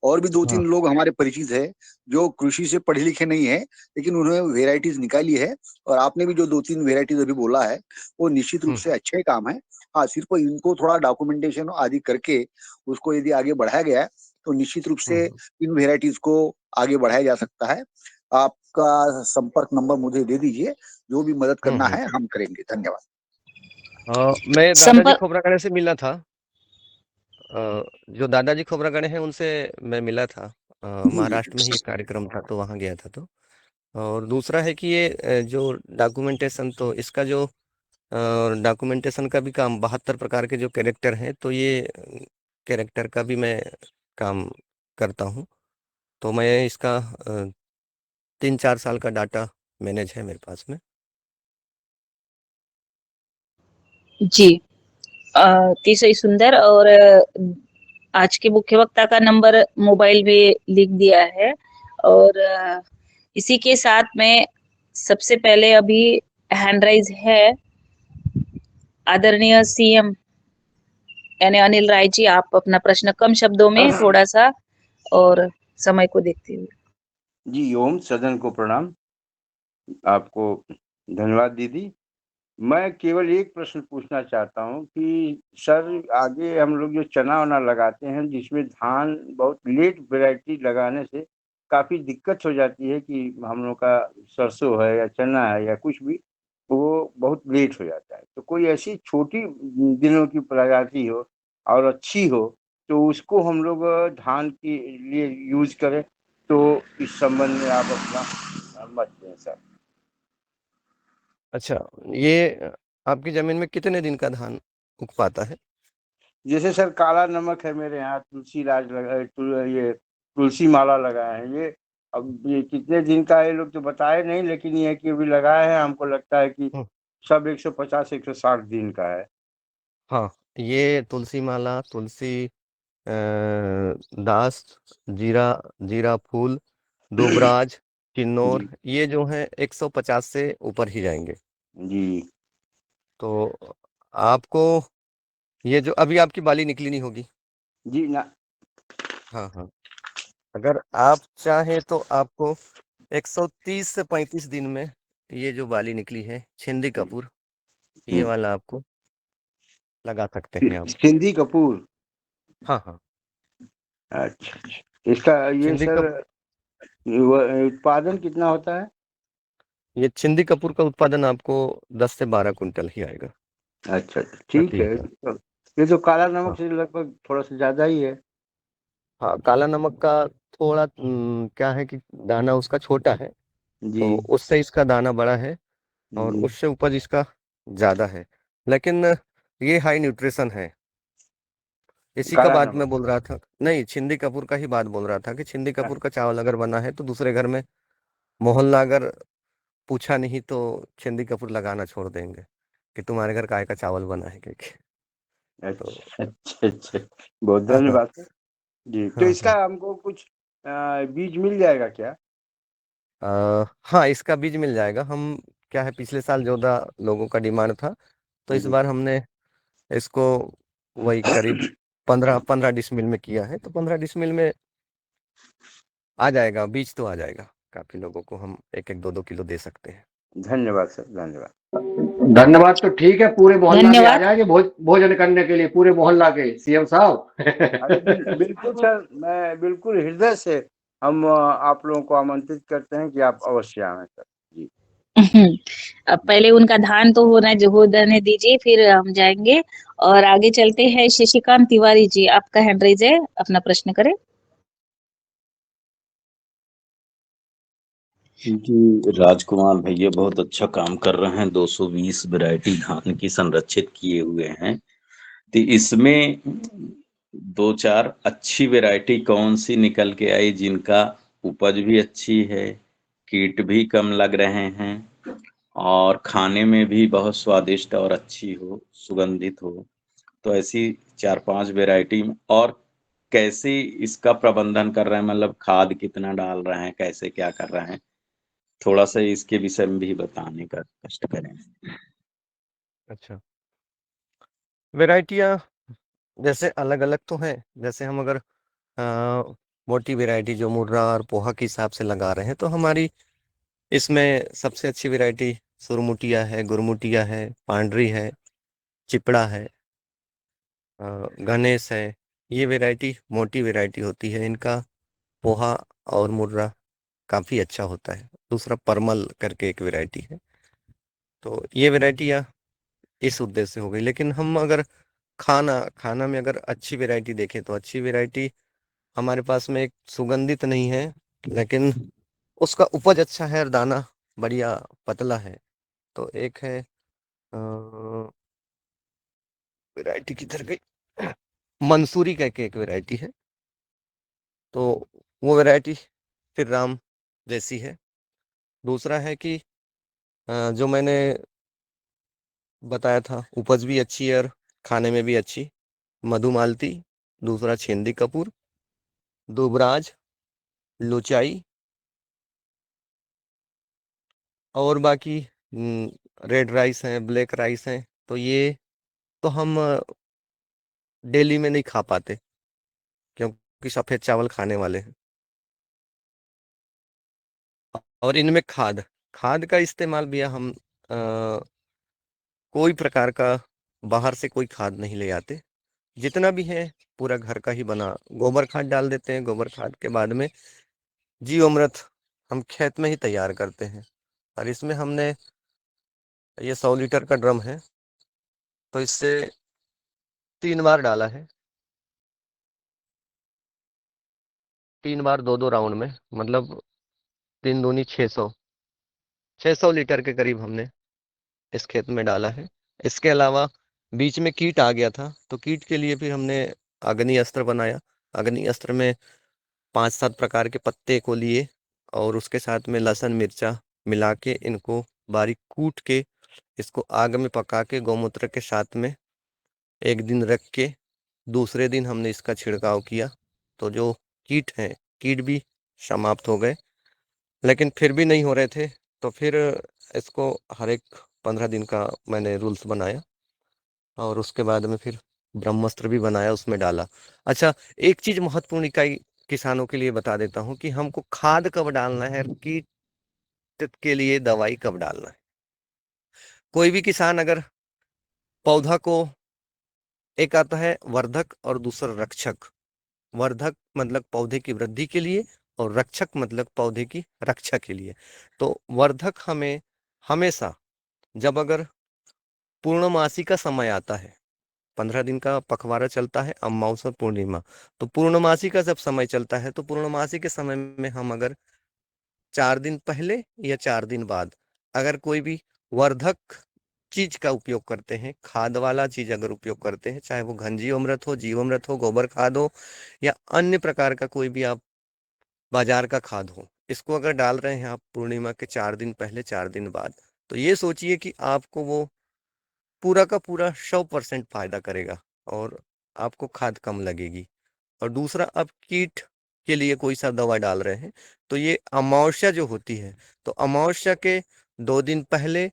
I: और भी 2-3 लोग हमारे परिचित है जो कृषि से पढ़े लिखे नहीं है, लेकिन उन्होंने वेराइटीज निकाली है। और आपने भी जो 2-3 वेराइटीज अभी बोला है, वो निश्चित रूप से अच्छे काम है। हाँ, सिर्फ इनको थोड़ा डॉक्यूमेंटेशन आदि करके उसको यदि आगे बढ़ाया गया है, तो निश्चित रूप से इन वेराइटीज को आगे बढ़ाया जा सकता है। आपका संपर्क नंबर मुझे दे दीजिए, जो भी मदद करना है हम करेंगे। धन्यवाद।
C: मैं दादाजी
D: संपर्क
C: खोबरागड़े से मिला था। जो दादाजी खोबरागड़े हैं उनसे मैं मिला था। महाराष्ट्र में ही एक कार्यक्रम था तो वहाँ गया था। तो और दूसरा है कि ये जो डॉक्यूमेंटेशन, तो इसका जो डॉक्यूमेंटेशन का भी काम 72 प्रकार के जो कैरेक्टर हैं, तो ये कैरेक्टर का भी मैं काम करता हूँ। तो मैं इसका 3-4 साल का डाटा मैनेज है मेरे पास में।
D: जी, अतिशय सुंदर। और आज के मुख्य वक्ता का नंबर मोबाइल में लिख दिया है। और इसी के साथ में सबसे पहले अभी हैंड राइज है आदरणीय सीएम यानी अनिल राय जी। आप अपना प्रश्न कम शब्दों में थोड़ा सा और समय को देखते हुए।
J: जी, ओम सदन को प्रणाम। आपको धन्यवाद दीदी। मैं केवल एक प्रश्न पूछना चाहता हूँ कि सर, आगे हम लोग जो चना-वना लगाते हैं, जिसमें धान बहुत लेट वैरायटी लगाने से काफ़ी दिक्कत हो जाती है कि हम लोग का सरसों है या चना है या कुछ भी, वो बहुत लेट हो जाता है। तो कोई ऐसी छोटी दिनों की प्रजाति हो और अच्छी हो, तो उसको हम लोग धान के लिए यूज़ करें, तो इस संबंध में आप अपना मत दें सर।
C: अच्छा, ये आपकी जमीन में कितने दिन का धान उग पाता है?
J: जैसे सर काला नमक है मेरे यहाँ, ये तुलसी माला लगाए हैं। ये अब ये कितने दिन का है ये लोग तो बताए नहीं, लेकिन ये है कि अभी लगाए हैं, हमको लगता है कि सब 150-160 दिन का है।
C: हाँ, ये तुलसी माला, तुलसी दास, जीरा फूल, दुबराज, किन्नौर, ये जो है 150 से ऊपर ही जाएंगे।
J: जी।
C: तो आपको ये जो अभी आपकी बाली निकली नहीं होगी।
J: जी ना।
C: हाँ हाँ, अगर आप चाहें तो आपको 130 से 35 दिन में ये जो बाली निकली है छिंदी कपूर, ये वाला आपको लगा सकते हैं आप।
J: सिंधी कपूर।
C: हाँ हाँ,
J: अच्छा, इसका ये
C: छिंदी
J: सर उत्पादन कितना होता है?
C: ये छिंदी कपूर का उत्पादन आपको 10 से 12 कुंटल ही आएगा।
J: अच्छा, ठीक
C: प्रति
J: है।
C: एकड़।
J: ये तो काला नमक
C: हाँ
J: से लगभग थोड़ा सा ज्यादा ही है।
C: हाँ, काला नमक का थोड़ा क्या है कि दाना उसका छोटा है,
J: जी
C: तो उससे इसका दाना बड़ा है और
J: जी।
C: उससे उपज इसका ज्यादा है। लेकिन ये हाई न्यूट्रिशन है। इसी का
J: काला
C: बात
J: नमक।
C: मैं बोल रहा था, नहीं, छिंदी कपूर का ही बात बोल रहा था कि छिंदी कपूर का चावल अगर बना है तो दूसरे घर में मोहल्ला अगर पूछा नहीं तो छिंदी कपूर लगाना छोड़ देंगे कि तुम्हारे घर काय का चावल बना है क्योंकि। तो
J: अच्छा अच्छा अच्छा, बहुत
C: हाँ हाँ
J: धन्यवाद सर। जी, तो
C: हाँ
J: इसका हमको कुछ बीज मिल जाएगा क्या?
C: हाँ, इसका बीज मिल जाएगा। हम क्या है, पिछले साल 14 लोगों का डिमांड था, तो इस
J: जी।
C: बार हमने इसको वही करीब 15 डिसमिल में किया है। तो 15 डिसमिल में आ जाएगा, बीज तो आ जाएगा। काफी लोगों को हम 1-1 2-2 किलो दे सकते हैं।
J: धन्यवाद सर, धन्यवाद।
K: धन्यवाद। तो ठीक है, पूरे मोहल्ला के आ
D: धन्यवाद।
K: जाएंगे भोजन करने के लिए, पूरे मोहल्ला के सीएम साहब।
J: अरे बिल्कुल सर, मैं बिल्कुल हृदय से हम आप लोगों को आमंत्रित करते हैं कि आप अवश्य आएं सर। जी।
D: अब पहले उनका धान तो होने दीजिए, फिर हम जाएंगे। और आगे चलते हैं। शशिकांत तिवारी जी, आपका हैंड रेज है, अपना प्रश्न करें।
G: जी, राजकुमार भैया बहुत अच्छा काम कर रहे हैं। 220 वैरायटी धान की संरक्षित किए हुए हैं। तो इसमें 2-4 अच्छी वैरायटी कौन सी निकल के आई जिनका उपज भी अच्छी है, कीट भी कम लग रहे हैं और खाने में भी बहुत स्वादिष्ट और अच्छी हो, सुगंधित हो। तो ऐसी 4-5 वैरायटी और कैसे इसका प्रबंधन कर रहे हैं, मतलब खाद कितना डाल रहे हैं, कैसे क्या कर रहे हैं, थोड़ा सा इसके विषय में भी बताने का कष्ट करें।
C: अच्छा, वैरायटियाँ जैसे अलग अलग तो हैं। जैसे हम अगर मोटी वैरायटी जो मुर्रा और पोहा के हिसाब से लगा रहे हैं, तो हमारी इसमें सबसे अच्छी वैरायटी सुरमुटिया है, गुरमुटिया है, पांडरी है, चिपड़ा है, गणेश है। ये वैरायटी मोटी वैरायटी होती है। इनका पोहा और मुर्रा काफ़ी अच्छा होता है। दूसरा परमल करके एक वैरायटी है। तो ये वैरायटियाँ इस उद्देश्य से हो गई। लेकिन हम अगर खाना खाना में अगर अच्छी वैरायटी देखें, तो अच्छी वैरायटी हमारे पास में एक सुगंधित नहीं है, लेकिन उसका उपज अच्छा है और दाना बढ़िया पतला है। तो एक है वैरायटी किधर गई, मंसूरी कह के एक वैरायटी है। तो वो वैरायटी फिर राम जैसी है। दूसरा है कि जो मैंने बताया था, उपज भी अच्छी है और खाने में भी अच्छी, मधुमालती। दूसरा छेंदी कपूर, दुबराज, लुचाई, और बाकी रेड राइस हैं, ब्लैक राइस हैं। तो ये तो हम डेली में नहीं खा पाते, क्योंकि सफ़ेद चावल खाने वाले हैं। और इनमें खाद खाद का इस्तेमाल भी हम कोई प्रकार का बाहर से कोई खाद नहीं ले आते। जितना भी है पूरा घर का ही बना गोबर खाद डाल देते हैं। गोबर खाद के बाद में जीवामृत हम खेत में ही तैयार करते हैं। और इसमें हमने ये 100 लीटर का ड्रम है, तो इससे 3 बार डाला है। 3 बार 2-2 राउंड में, मतलब 3 दूनी 600 600 लीटर के करीब हमने इस खेत में डाला है। इसके अलावा बीच में कीट आ गया था, तो कीट के लिए फिर हमने अग्नि अस्त्र बनाया। अग्नि अस्त्र में 5-7 प्रकार के पत्ते को लिए और उसके साथ में लहसुन मिर्चा मिला के इनको बारीक कूट के इसको आग में पका के गौमूत्र के साथ में 1 दिन रख के दूसरे दिन हमने इसका छिड़काव किया। तो जो कीट हैं, कीट भी समाप्त हो गए। लेकिन फिर भी नहीं हो रहे थे, तो फिर इसको हर एक 15 दिन का मैंने रूल्स बनाया और उसके बाद में फिर ब्रह्मास्त्र भी बनाया, उसमें डाला। अच्छा, एक चीज महत्वपूर्ण इकाई किसानों के लिए बता देता हूँ कि हमको खाद कब डालना है और कीट के लिए दवाई कब डालना है। कोई भी किसान अगर पौधा को, एक आता है वर्धक और दूसरा रक्षक। वर्धक मतलब पौधे की वृद्धि के लिए और रक्षक मतलब पौधे की रक्षा के लिए। तो वर्धक हमें हमेशा, जब अगर पूर्णमासी का समय आता है, 15 दिन का पखवाड़ा चलता है, अमावस्या पूर्णिमा, तो पूर्णमासी का जब समय चलता है, तो पूर्णमासी के समय में हम अगर 4 दिन पहले या 4 दिन बाद अगर कोई भी वर्धक चीज का उपयोग करते हैं, खाद वाला चीज अगर उपयोग करते हैं, चाहे वो घन जीवामृत हो, जीवामृत हो, गोबर खाद हो, या अन्य प्रकार का कोई भी आप बाजार का खाद हो, इसको अगर डाल रहे हैं आप पूर्णिमा के 4 दिन पहले 4 दिन बाद, तो ये सोचिए कि आपको वो पूरा का पूरा 100% फायदा करेगा और आपको खाद कम लगेगी। और दूसरा, अब कीट के लिए कोई सा दवा डाल रहे हैं, तो ये अमावस्या जो होती है, तो अमावस्या के 2 दिन पहले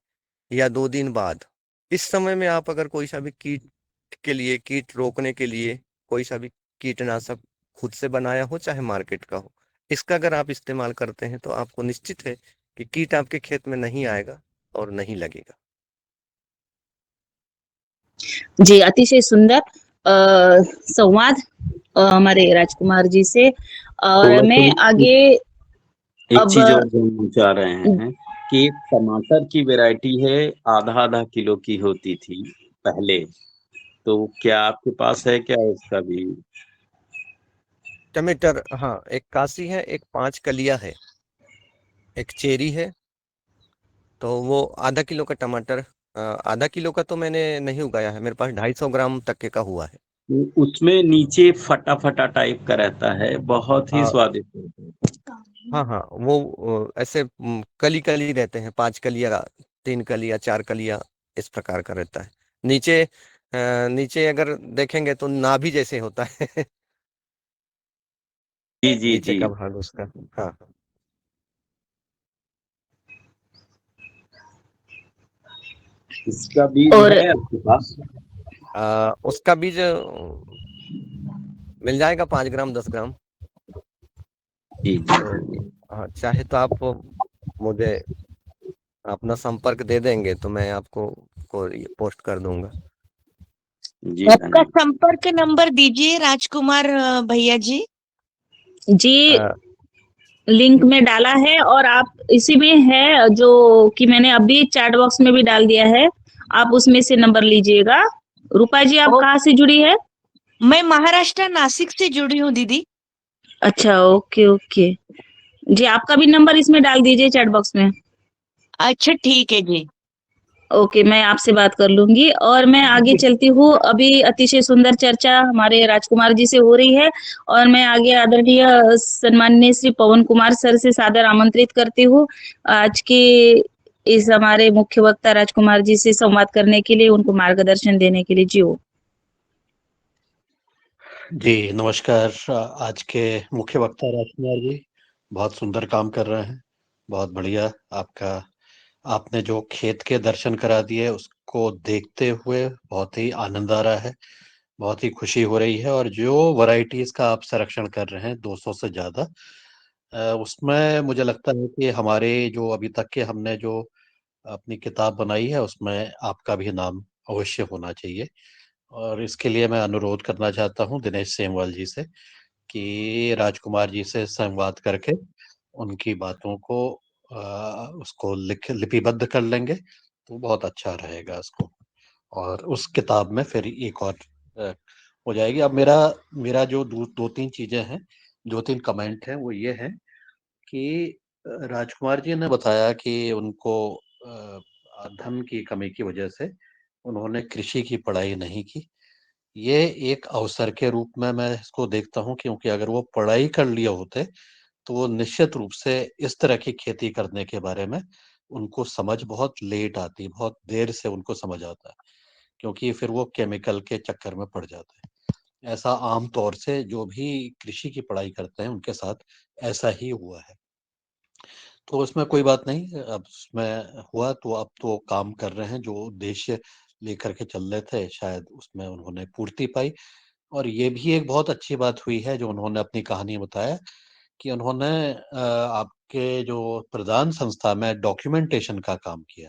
C: या 2 दिन बाद, इस समय में आप अगर कोई सा भी कीट के लिए, कीट रोकने के लिए कोई सा भी कीटनाशक खुद से बनाया हो चाहे मार्केट का हो, इसका अगर आप इस्तेमाल करते हैं, तो आपको निश्चित है कि कीट आपके खेत में नहीं आएगा और नहीं लगेगा।
D: जी, अतिशय सुंदर संवाद हमारे राजकुमार जी से। और
G: थोड़ा
D: मैं
G: सा
D: आगे
G: एक
D: अब
G: चीज और जानना चाह रहे हैं कि टमाटर की वैरायटी है, आधा आधा किलो की होती थी पहले, तो क्या आपके पास है क्या इसका भी?
C: टमाटर, हाँ, एक काशी है, एक 5 कलिया है, एक चेरी है। तो वो आधा किलो का टमाटर, आधा किलो का तो मैंने नहीं उगाया है, मेरे पास 250 ग्राम तक के का हुआ है।
G: उसमें नीचे फटा फटा टाइप का रहता है, बहुत ही
C: आ,
G: स्वादिष्ट होता है।
C: हाँ हाँ, वो ऐसे कली कली रहते हैं, 5 कलिया, 3 कलिया, 4 कलिया, इस प्रकार का रहता है। नीचे नीचे अगर देखेंगे तो नाभि जैसे होता है
G: जी जी
C: नीचे
G: जी।
C: का भाग उसका। हाँ,
G: इसका बीज
D: और
G: है आपके पास?
C: उसका बीज मिल जाएगा 5 ग्राम 10 ग्राम।
G: जी जी।
C: तो हाँ, चाहे तो आप मुझे अपना संपर्क दे देंगे तो मैं आपको को ये पोस्ट कर दूंगा।
G: जी
F: आपका
G: धन्यवाद।
F: संपर्क नंबर दीजिए राजकुमार भैया जी।
D: जी
C: अ,
D: लिंक में डाला है, और आप इसी में है जो कि मैंने अभी चैट बॉक्स में भी डाल दिया है, आप उसमें से नंबर लीजिएगा। रूपा जी, आप
F: ओ,
D: कहाँ से जुड़ी है?
F: मैं महाराष्ट्र नासिक से जुड़ी हूँ दीदी।
D: अच्छा, ओके ओके जी, आपका भी नंबर इसमें डाल दीजिए चैट बॉक्स में।
F: अच्छा ठीक है जी।
D: ओके, मैं आपसे बात कर लूंगी और मैं आगे चलती हूँ। अभी अतिशय सुंदर चर्चा हमारे राजकुमार जी से हो रही है, और मैं आगे आदरणीय सम्माननीय श्री पवन कुमार सर से सादर आमंत्रित करती हूँ आज के इस हमारे मुख्य वक्ता राजकुमार जी से संवाद करने के लिए, उनको मार्गदर्शन देने के लिए। जी ओ।
L: जी नमस्कार। आज के मुख्य वक्ता राजकुमार जी बहुत सुंदर काम कर रहे हैं, बहुत बढ़िया। आपका आपने जो खेत के दर्शन करा दिए उसको देखते हुए बहुत ही आनंद आ रहा है, बहुत ही खुशी हो रही है। और जो वैरायटीज का आप संरक्षण कर रहे हैं 200 से ज्यादा, उसमें मुझे लगता है कि हमारे जो अभी तक के हमने जो अपनी किताब बनाई है उसमें आपका भी नाम अवश्य होना चाहिए। और इसके लिए मैं अनुरोध करना चाहता हूँ दिनेश सेमवाल जी से कि राजकुमार जी से संवाद करके उनकी बातों को उसको लिपिबद्ध कर लेंगे तो बहुत अच्छा रहेगा उसको। और उस किताब में फिर एक और अ, हो जाएगी। अब मेरा मेरा जो दो तीन चीजें हैं, दो तीन कमेंट हैं, वो ये है कि राजकुमार जी ने बताया कि उनको धन की कमी की वजह से उन्होंने कृषि की पढ़ाई नहीं की। ये एक अवसर के रूप में मैं इसको देखता हूँ, क्योंकि अगर वो पढ़ाई कर लिए होते तो वो निश्चित रूप से इस तरह की खेती करने के बारे में उनको समझ बहुत लेट आती, बहुत देर से उनको समझ आता है, क्योंकि फिर वो केमिकल के चक्कर में पड़ जाते हैं। ऐसा आम तौर से जो भी कृषि की पढ़ाई करते हैं उनके साथ ऐसा ही हुआ है। तो उसमें कोई बात नहीं, अब उसमें हुआ तो अब तो काम कर रहे हैं, जो उद्देश्य लेकर के चल रहे थे शायद उसमें उन्होंने पूर्ति पाई। और ये भी एक बहुत अच्छी बात हुई है जो उन्होंने अपनी कहानी बताया कि उन्होंने आपके जो प्रदान संस्था में डॉक्यूमेंटेशन का काम किया।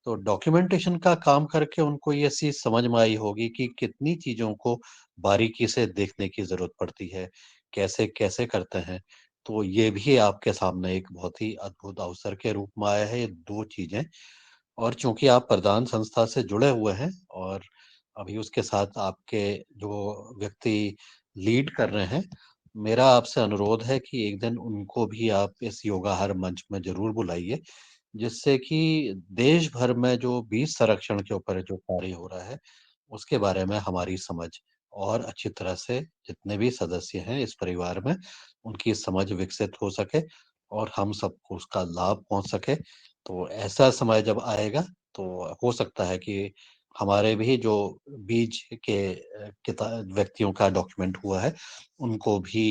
L: तो डॉक्यूमेंटेशन का काम करके उनको ये चीज समझ में आई होगी कि कितनी चीजों को बारीकी से देखने की जरूरत पड़ती है, कैसे कैसे करते हैं। तो ये भी आपके सामने एक बहुत ही अद्भुत अवसर के रूप में आया है, ये दो चीजें। और चूंकि आप प्रदान संस्था से जुड़े हुए हैं और अभी उसके साथ आपके जो व्यक्ति लीड कर रहे हैं, मेरा आपसे अनुरोध है कि एक दिन उनको भी आप इस योगाहार मंच में जरूर बुलाइए, जिससे कि देश भर में जो बीज संरक्षण के ऊपर जो कार्य हो रहा है उसके बारे में हमारी समझ और अच्छी तरह से, जितने भी सदस्य हैं इस परिवार में, उनकी समझ विकसित हो सके और हम सबको उसका लाभ पहुंच सके। तो ऐसा समय जब आएगा तो हो सकता है कि हमारे भी जो बीज के व्यक्तियों का डॉक्यूमेंट हुआ है उनको भी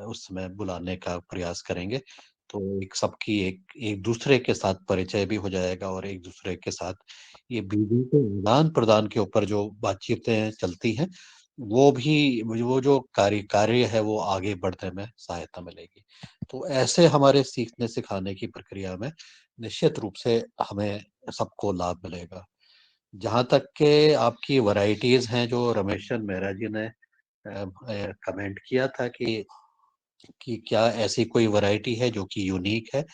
L: उस समय बुलाने का प्रयास करेंगे। तो एक सबकी एक एक दूसरे के साथ परिचय भी हो जाएगा और एक दूसरे के साथ ये बीजों के आदान प्रदान के ऊपर जो बातचीतें चलती हैं वो भी, वो जो कार्य है वो आगे बढ़ने में सहायता मिलेगी। तो ऐसे हमारे सीखने सिखाने की प्रक्रिया में निश्चित रूप से हमें सबको लाभ मिलेगा। जहाँ तक के आपकी वैरायटीज हैं जो रमेश चंद्र मेहरा जी ने कमेंट किया था कि क्या ऐसी कोई वैरायटी है जो कि यूनिक है,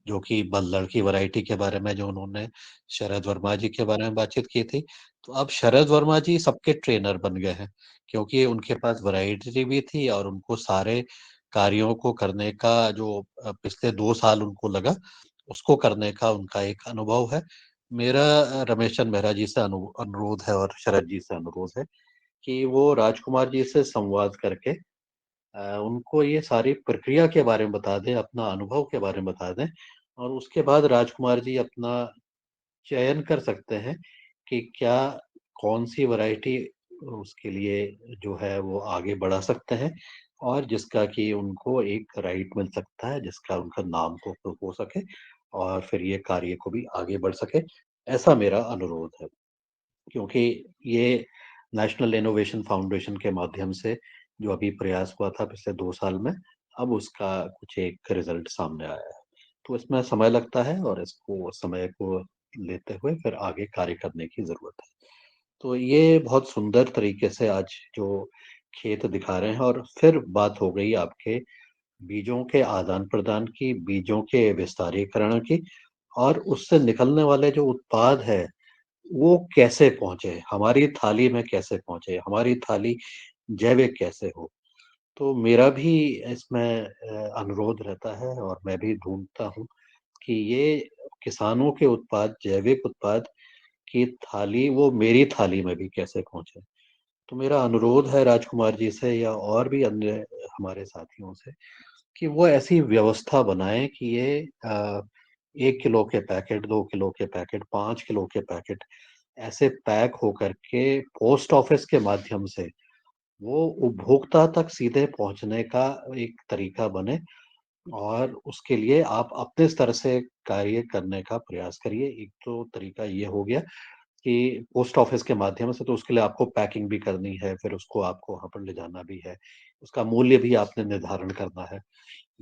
L: जो कि बल्लड़ की वैरायटी के बारे में जो उन्होंने शरद वर्मा जी के बारे में बातचीत की थी। तो अब शरद वर्मा जी सबके ट्रेनर बन गए हैं, क्योंकि उनके पास वैरायटी भी थी और उनको सारे कार्यों को करने का जो पिछले 2 साल उनको लगा उसको करने का उनका एक अनुभव है। मेरा रमेश चंद्र मेहरा जी से अनुरोध है और शरद जी से अनुरोध है कि वो राजकुमार जी से संवाद करके उनको ये सारी प्रक्रिया के बारे में बता दें, अपना अनुभव के बारे में बता दें। और उसके बाद राजकुमार जी अपना चयन कर सकते हैं कि क्या कौन सी वैरायटी उसके लिए जो है वो आगे बढ़ा सकते हैं। और जिसका कि उनको एक राइट मिल सकता है, जिसका उनका नाम हो सके और फिर ये कार्य को भी आगे बढ़ सके, ऐसा मेरा अनुरोध है। क्योंकि ये नेशनल इनोवेशन फाउंडेशन के माध्यम से जो अभी प्रयास हुआ था पिछले 2 साल में, अब उसका कुछ एक रिज़ल्ट सामने आया है। तो इसमें समय लगता है और इसको समय को लेते हुए फिर आगे कार्य करने की ज़रूरत है। तो ये बहुत सुंदर तरीके से आज जो खेत दिखा रहे हैं और फिर बात हो गई आपके बीजों के आदान-प्रदान की, बीजों के विस्तारीकरण की और उससे निकलने वाले जो उत्पाद है, वो कैसे पहुँचे, हमारी थाली में कैसे पहुँचे, हमारी थाली जैविक कैसे हो। तो मेरा भी इसमें अनुरोध रहता है और मैं भी ढूँढता हूँ कि ये किसानों के उत्पाद, जैविक उत्पाद की थाली वो मेरी थाली में भी कैसे पहुँचे। तो मेरा अनुरोध है राजकुमार जी से या और भी अन्य हमारे साथियों से कि वो ऐसी व्यवस्था बनाएँ कि ये 1 किलो के पैकेट, 2 किलो के पैकेट, 5 किलो के पैकेट ऐसे पैक होकर के पोस्ट ऑफिस के माध्यम से वो उपभोक्ता तक सीधे पहुँचने का एक तरीका बने और उसके लिए आप अपने स्तर से कार्य करने का प्रयास करिए। एक तो तरीका ये हो गया कि पोस्ट ऑफिस के माध्यम से तो उसके लिए आपको पैकिंग भी करनी है, फिर उसको आपको वहाँ पर ले जाना भी है। उसका मूल्य भी आपने निर्धारण करना है,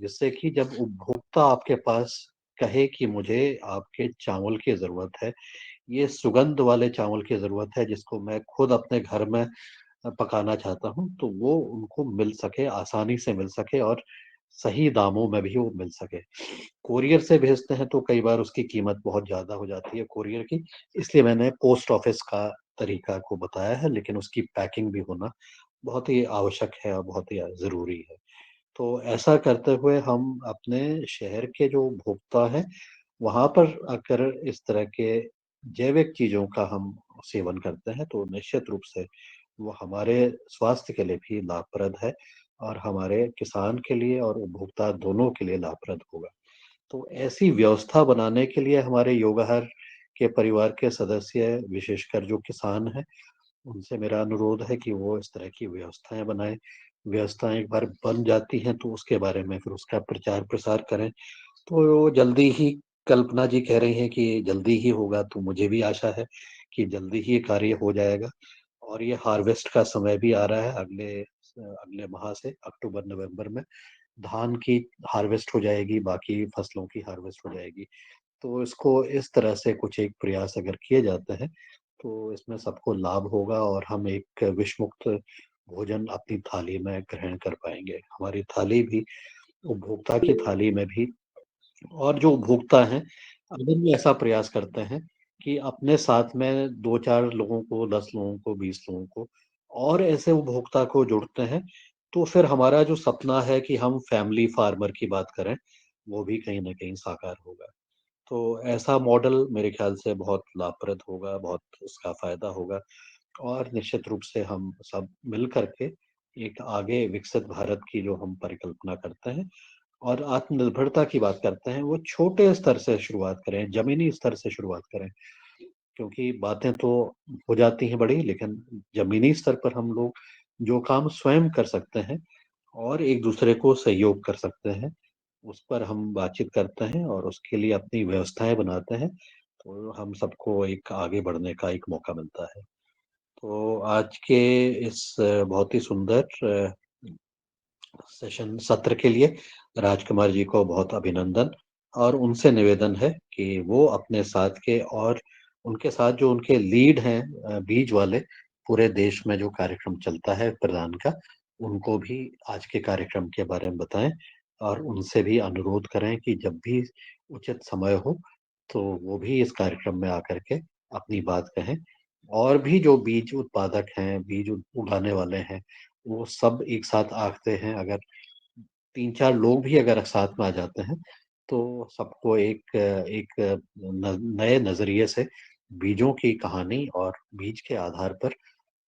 L: जिससे कि जब उपभोक्ता आपके पास कहे कि मुझे आपके चावल की ज़रूरत है, ये सुगंध वाले चावल की ज़रूरत है जिसको मैं खुद अपने घर में पकाना चाहता हूँ, तो वो उनको मिल सके, आसानी से मिल सके और सही दामों में भी वो मिल सके। कोरियर से भेजते हैं तो कई बार उसकी कीमत बहुत ज़्यादा हो जाती है कोरियर की, इसलिए मैंने पोस्ट ऑफिस का तरीका को बताया है, लेकिन उसकी पैकिंग भी होना बहुत ही आवश्यक है और बहुत ही ज़रूरी है। तो ऐसा करते हुए हम अपने शहर के जो उपभोक्ता हैं, वहाँ पर अगर इस तरह के जैविक चीज़ों का हम सेवन करते हैं, तो निश्चित रूप से वो हमारे स्वास्थ्य के लिए भी लाभप्रद है और हमारे किसान के लिए और उपभोक्ता दोनों के लिए लाभप्रद होगा। तो ऐसी व्यवस्था बनाने के लिए हमारे योगाहार के परिवार के सदस्य, विशेषकर जो किसान हैं, उनसे मेरा अनुरोध है कि वो इस तरह की व्यवस्थाएँ बनाएँ। व्यवस्थाएँ एक बार बन जाती हैं, तो उसके बारे में फिर उसका प्रचार-प्रसार करें। तो जल्दी ही कल्पना जी कह रही हैं कि जल्दी ही होगा, तो मुझे भी आशा है कि जल्दी ही ये कार्य हो जाएगा और ये हार्वेस्ट का समय भी आ रहा है अगले माह से अक्टूबर-नवंबर में धान की हार्वेस्ट हो जाएगी, बाकी फसलों की हार्वेस्ट हो जाएगी। तो इसको इस तरह से कुछ एक प्रयास अगर किए जाते हैं, तो इसमें सबको लाभ होगा और हम एक विषमुक्त भोजन अपनी थाली में ग्रहण कर पाएँगे। हमारी थाली भी उपभोक्ता की थाली में भी और जो उपभोक्ता हैं, अगर वो ऐसा प्रयास करते हैं कि अपने साथ में 2-4 लोगों को, 10 लोगों को, 20 लोगों को और ऐसे उपभोक्ता को जोड़ते हैं, तो फिर हमारा जो सपना है कि हम फैमिली फार्मर की बात करें, वो भी कहीं न कहीं साकार होगा। तो ऐसा मॉडल मेरे ख्याल से बहुत लाभप्रद होगा, बहुत उसका फ़ायदा होगा और निश्चित रूप से हम सब मिल कर के एक आगे विकसित भारत की जो हम परिकल्पना करते हैं और आत्मनिर्भरता की बात करते हैं, वो छोटे स्तर से शुरुआत करें, ज़मीनी स्तर से शुरुआत करें। क्योंकि बातें तो हो जाती हैं बड़ी, लेकिन ज़मीनी स्तर पर हम लोग जो काम स्वयं कर सकते हैं और एक-दूसरे को सहयोग कर सकते हैं, उस पर हम बातचीत करते हैं और उसके लिए अपनी व्यवस्थाएँ बनाते हैं, तो हम सबको एक आगे बढ़ने का एक मौका मिलता है। तो आज के इस बहुत ही सुंदर सेशन सत्र के लिए राजकुमार जी को बहुत अभिनंदन और उनसे निवेदन है कि वो अपने साथ के और उनके साथ जो उनके लीड हैं बीज वाले पूरे देश में जो कार्यक्रम चलता है प्रदान का, उनको भी आज के कार्यक्रम के बारे में बताएँ और उनसे भी अनुरोध करें कि जब भी उचित समय हो, तो वो भी इस कार्यक्रम में आकर के अपनी बात कहें। और भी जो बीज उत्पादक हैं, बीज उगाने वाले हैं, वो सब एक साथ आते हैं, अगर 3-4 लोग भी अगर साथ में आ जाते हैं, तो सबको एक एक न नए नज़रिए से बीजों की कहानी और बीज के आधार पर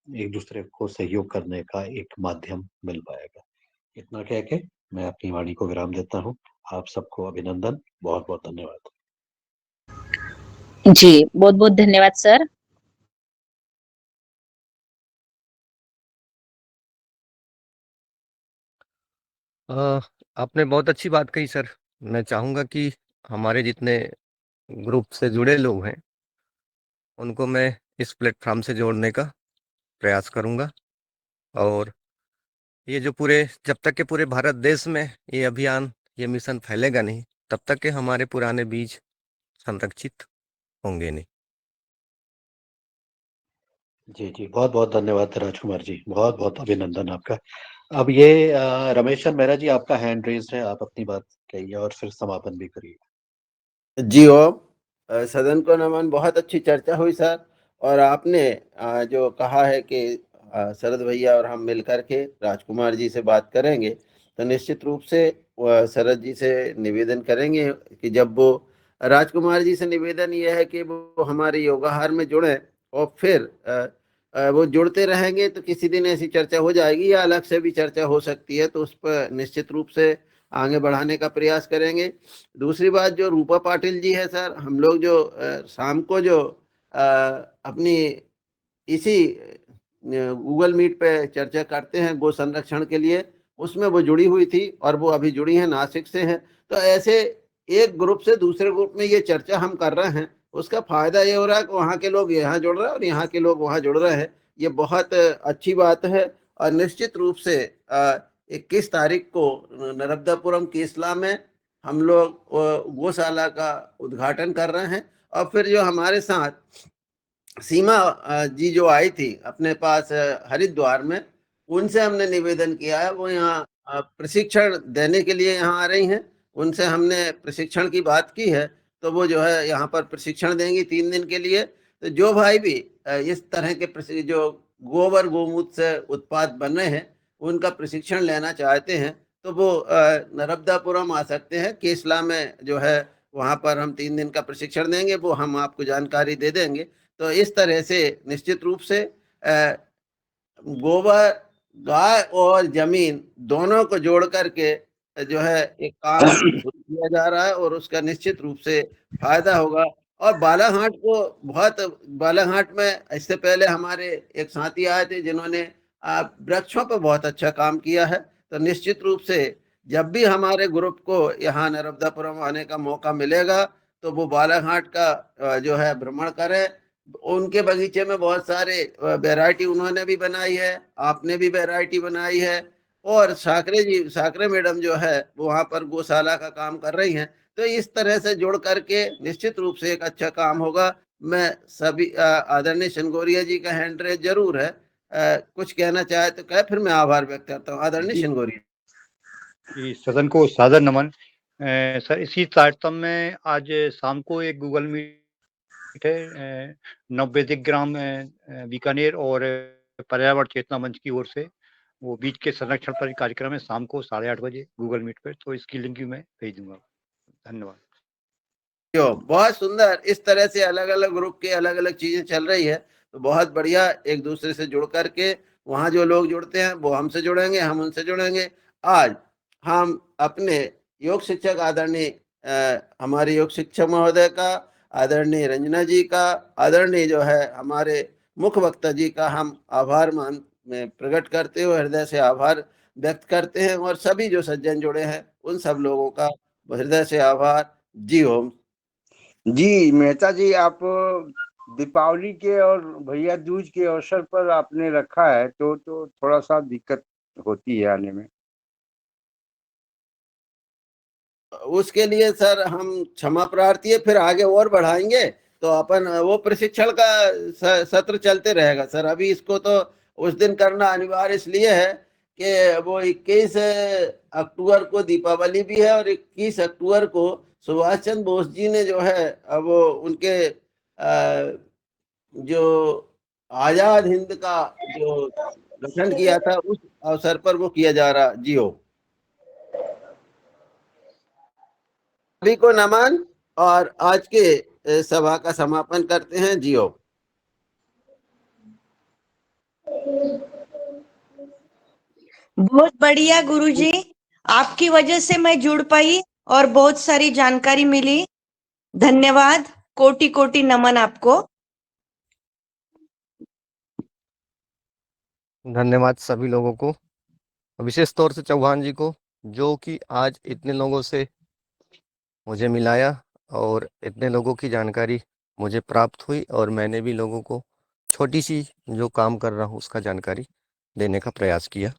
L: एक-दूसरे को सहयोग करने का एक माध्यम मिल पाएगा। इतना कह के मैं अपनी वाणी को विराम देता हूँ। आप सबको अभिनंदन, बहुत-बहुत धन्यवाद।
D: जी, बहुत-बहुत धन्यवाद सर।
C: आपने बहुत अच्छी बात कही सर। मैं चाहूँगा कि हमारे जितने ग्रुप से जुड़े लोग हैं उनको मैं इस प्लेटफॉर्म से जोड़ने का प्रयास करूँगा। और ये जो पूरे, जब तक के पूरे भारत देश में ये अभियान, ये मिशन फैलेगा नहीं, तब तक के हमारे पुराने बीज संरक्षित होंगे नहीं।
L: जी जी, बहुत बहुत धन्यवाद राजकुमार जी, बहुत बहुत अभिनंदन आपका। अब ये रमेश सर मेहरा जी, आपका हैंड रेज है, आप अपनी बात कहिए और फिर समापन भी करिए।
H: जी ओम, सदन को नमन। बहुत अच्छी चर्चा हुई सर। और आपने जो कहा है कि शरद भैया और हम मिलकर के राजकुमार जी से बात करेंगे, तो निश्चित रूप से शरद जी से निवेदन करेंगे कि जब वो, राजकुमार जी से निवेदन ये है कि वो हमारे योगाहार में जुड़े, और फिर वो जुड़ते रहेंगे तो किसी दिन ऐसी चर्चा हो जाएगी, या अलग से भी चर्चा हो सकती है, तो उस पर निश्चित रूप से आगे बढ़ाने का प्रयास करेंगे। दूसरी बात, जो रूपा पाटिल जी है सर, हम लोग जो शाम को जो अपनी इसी गूगल मीट पे चर्चा करते हैं गो संरक्षण के लिए, उसमें वो जुड़ी हुई थी और वो अभी जुड़ी है, नासिक से हैं। तो ऐसे एक ग्रुप से दूसरे ग्रुप में ये चर्चा हम कर रहे हैं, उसका फायदा ये हो रहा है कि वहाँ के लोग यहाँ जुड़ रहे हैं और यहाँ के लोग वहाँ जुड़ रहे हैं। ये बहुत अच्छी बात है। और निश्चित रूप से 21 तारीख को नर्मदापुरम केसला में हम लोग गौशाला का उद्घाटन कर रहे हैं। और फिर जो हमारे साथ सीमा जी जो आई थी अपने पास हरिद्वार में, उनसे हमने निवेदन किया है, वो यहाँ प्रशिक्षण देने के लिए यहाँ आ रही हैं। उनसे हमने प्रशिक्षण की बात की है, तो वो जो है यहाँ पर प्रशिक्षण देंगी 3 दिन के लिए। तो जो भाई भी इस तरह के जो गोबर गोमूत्र से उत्पाद बन रहे हैं उनका प्रशिक्षण लेना चाहते हैं, तो वो नर्मदापुरम आ सकते हैं। केसला में जो है वहाँ पर हम 3 दिन का प्रशिक्षण देंगे, वो हम आपको जानकारी दे देंगे। तो इस तरह से निश्चित रूप से गोबर, गाय और जमीन दोनों को जोड़ करके जो है एक काम शुरू किया जा रहा है, और उसका निश्चित रूप से फायदा होगा। और बालाघाट को बहुत, बालाघाट में इससे पहले हमारे एक साथी आए थे जिन्होंने वृक्षों पर बहुत अच्छा काम किया है। तो निश्चित रूप से जब भी हमारे ग्रुप को यहाँ नर्मदापुरम आने का मौका मिलेगा, तो वो बालाघाट का जो है भ्रमण करें। उनके बगीचे में बहुत सारे वैरायटी उन्होंने भी बनाई है, आपने भी वैरायटी बनाई है, और साकरे मैडम जो है वो वहाँ पर गौशाला का काम कर रही हैं। तो इस तरह से जुड़ करके निश्चित रूप से एक अच्छा काम होगा। मैं सभी आदरणीय सिंगोरिया जी का हैंड रेज जरूर है, कुछ कहना चाहे तो कहे, फिर मैं आभार व्यक्त करता हूँ। आदरणीय सिंगोरिया
M: जी, सदन को सादर नमन। सर, इसी तारतम्य में आज शाम को एक गूगल मीट है नववेदिक ग्राम बीकानेर और पर्यावरण चेतना मंच की ओर से, वो बीज के संरक्षण पर कार्यक्रम है शाम को 8:30 बजे गूगल मीट पर, तो इसकी लिंक भी मैं भेज दूंगा। धन्यवाद।
H: बहुत सुंदर। इस तरह से अलग अलग ग्रुप के अलग अलग चीजें चल रही है, तो बहुत बढ़िया। एक दूसरे से जुड़ करके वहाँ जो लोग जुड़ते हैं वो हमसे जुड़ेंगे, हम उनसे जुड़ेंगे। आज हम अपने योग शिक्षक आदरणीय हमारे योग शिक्षक महोदय का, आदरणीय रंजना जी का, आदरणीय जो है हमारे मुख्य वक्ता जी का हम आभार में प्रकट करते हुए हृदय से आभार व्यक्त करते हैं। और सभी जो सज्जन जुड़े हैं उन सब लोगों का हृदय से आभार। जी ओम।
J: जी मेहता जी, आप दीपावली के और भैया दूज के अवसर पर आपने रखा है, तो थोड़ा सा दिक्कत होती है आने में।
H: उसके लिए सर हम क्षमा प्रार्थी है, फिर आगे और बढ़ाएंगे तो अपन वो प्रशिक्षण का सत्र चलते रहेगा सर। अभी इसको तो उस दिन करना अनिवार्य इसलिए है कि वो 21 अक्टूबर को दीपावली भी है, और 21 अक्टूबर को सुभाष चंद्र बोस जी ने जो है वो उनके जो आजाद हिंद का जो गठन किया था, उस अवसर पर वो किया जा रहा। जी हो, सभी को नमन, और आज के सभा का समापन करते हैं। जियो।
F: बहुत बढ़िया गुरुजी, आपकी वजह से मैं जुड़ पाई और बहुत सारी जानकारी मिली। धन्यवाद, कोटि कोटि नमन आपको।
C: धन्यवाद सभी लोगों को, विशेष तौर से चौहान जी को, जो कि आज इतने लोगों से मुझे मिलाया और इतने लोगों की जानकारी मुझे प्राप्त हुई और मैंने भी लोगों को छोटी सी जो काम कर रहा हूँ उसका जानकारी देने का प्रयास किया।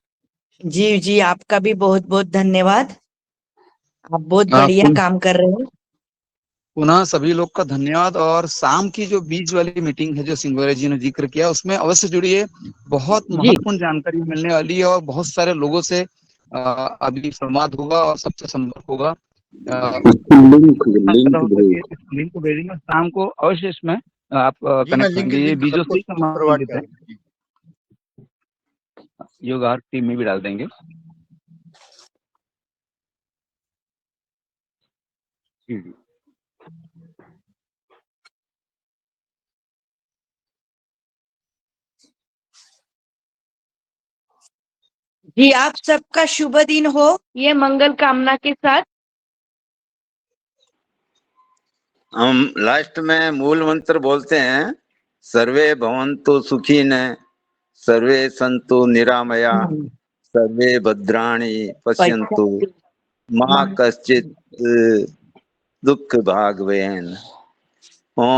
F: जी जी, आपका भी बहुत बहुत धन्यवाद। आप बहुत बढ़िया
A: पुनः
F: काम कर रहे हैं।
A: पुनः सभी लोग का धन्यवाद। और शाम की जो बीज वाली मीटिंग है जो सिंघोरे जी ने जिक्र किया, उसमें अवश्य जुड़िए। बहुत
F: जी
A: महत्वपूर्ण जानकारी मिलने वाली है और बहुत सारे लोगों से अभी संवाद होगा और सबसे संपर्क होगा।
G: लिंक
A: ज्यादा हो
G: भेज।
A: सके इस लिंक को भेजेंगे शाम को अवश्य। इसमें आप
M: जी मैं
A: कनेक्ट
M: लिंक
A: होंगे। ये
M: लिंक
A: बीजों
M: सबको
A: से ही
M: प्रोवाइड
A: संबंधित है,
M: करेंगे।
A: योगा टीम में भी डाल देंगे। जी जी।
F: जी, आप सबका शुभ दिन हो, ये मंगल कामना के साथ।
G: हम लास्ट में मूल मंत्र बोलते हैं, सर्वे भवन्तु सुखिनः, सर्वे सन्तु निरामया, सर्वे भद्राणि पश्यन्तु, माँ कश्चित् दुःख भाग वयेन। ओम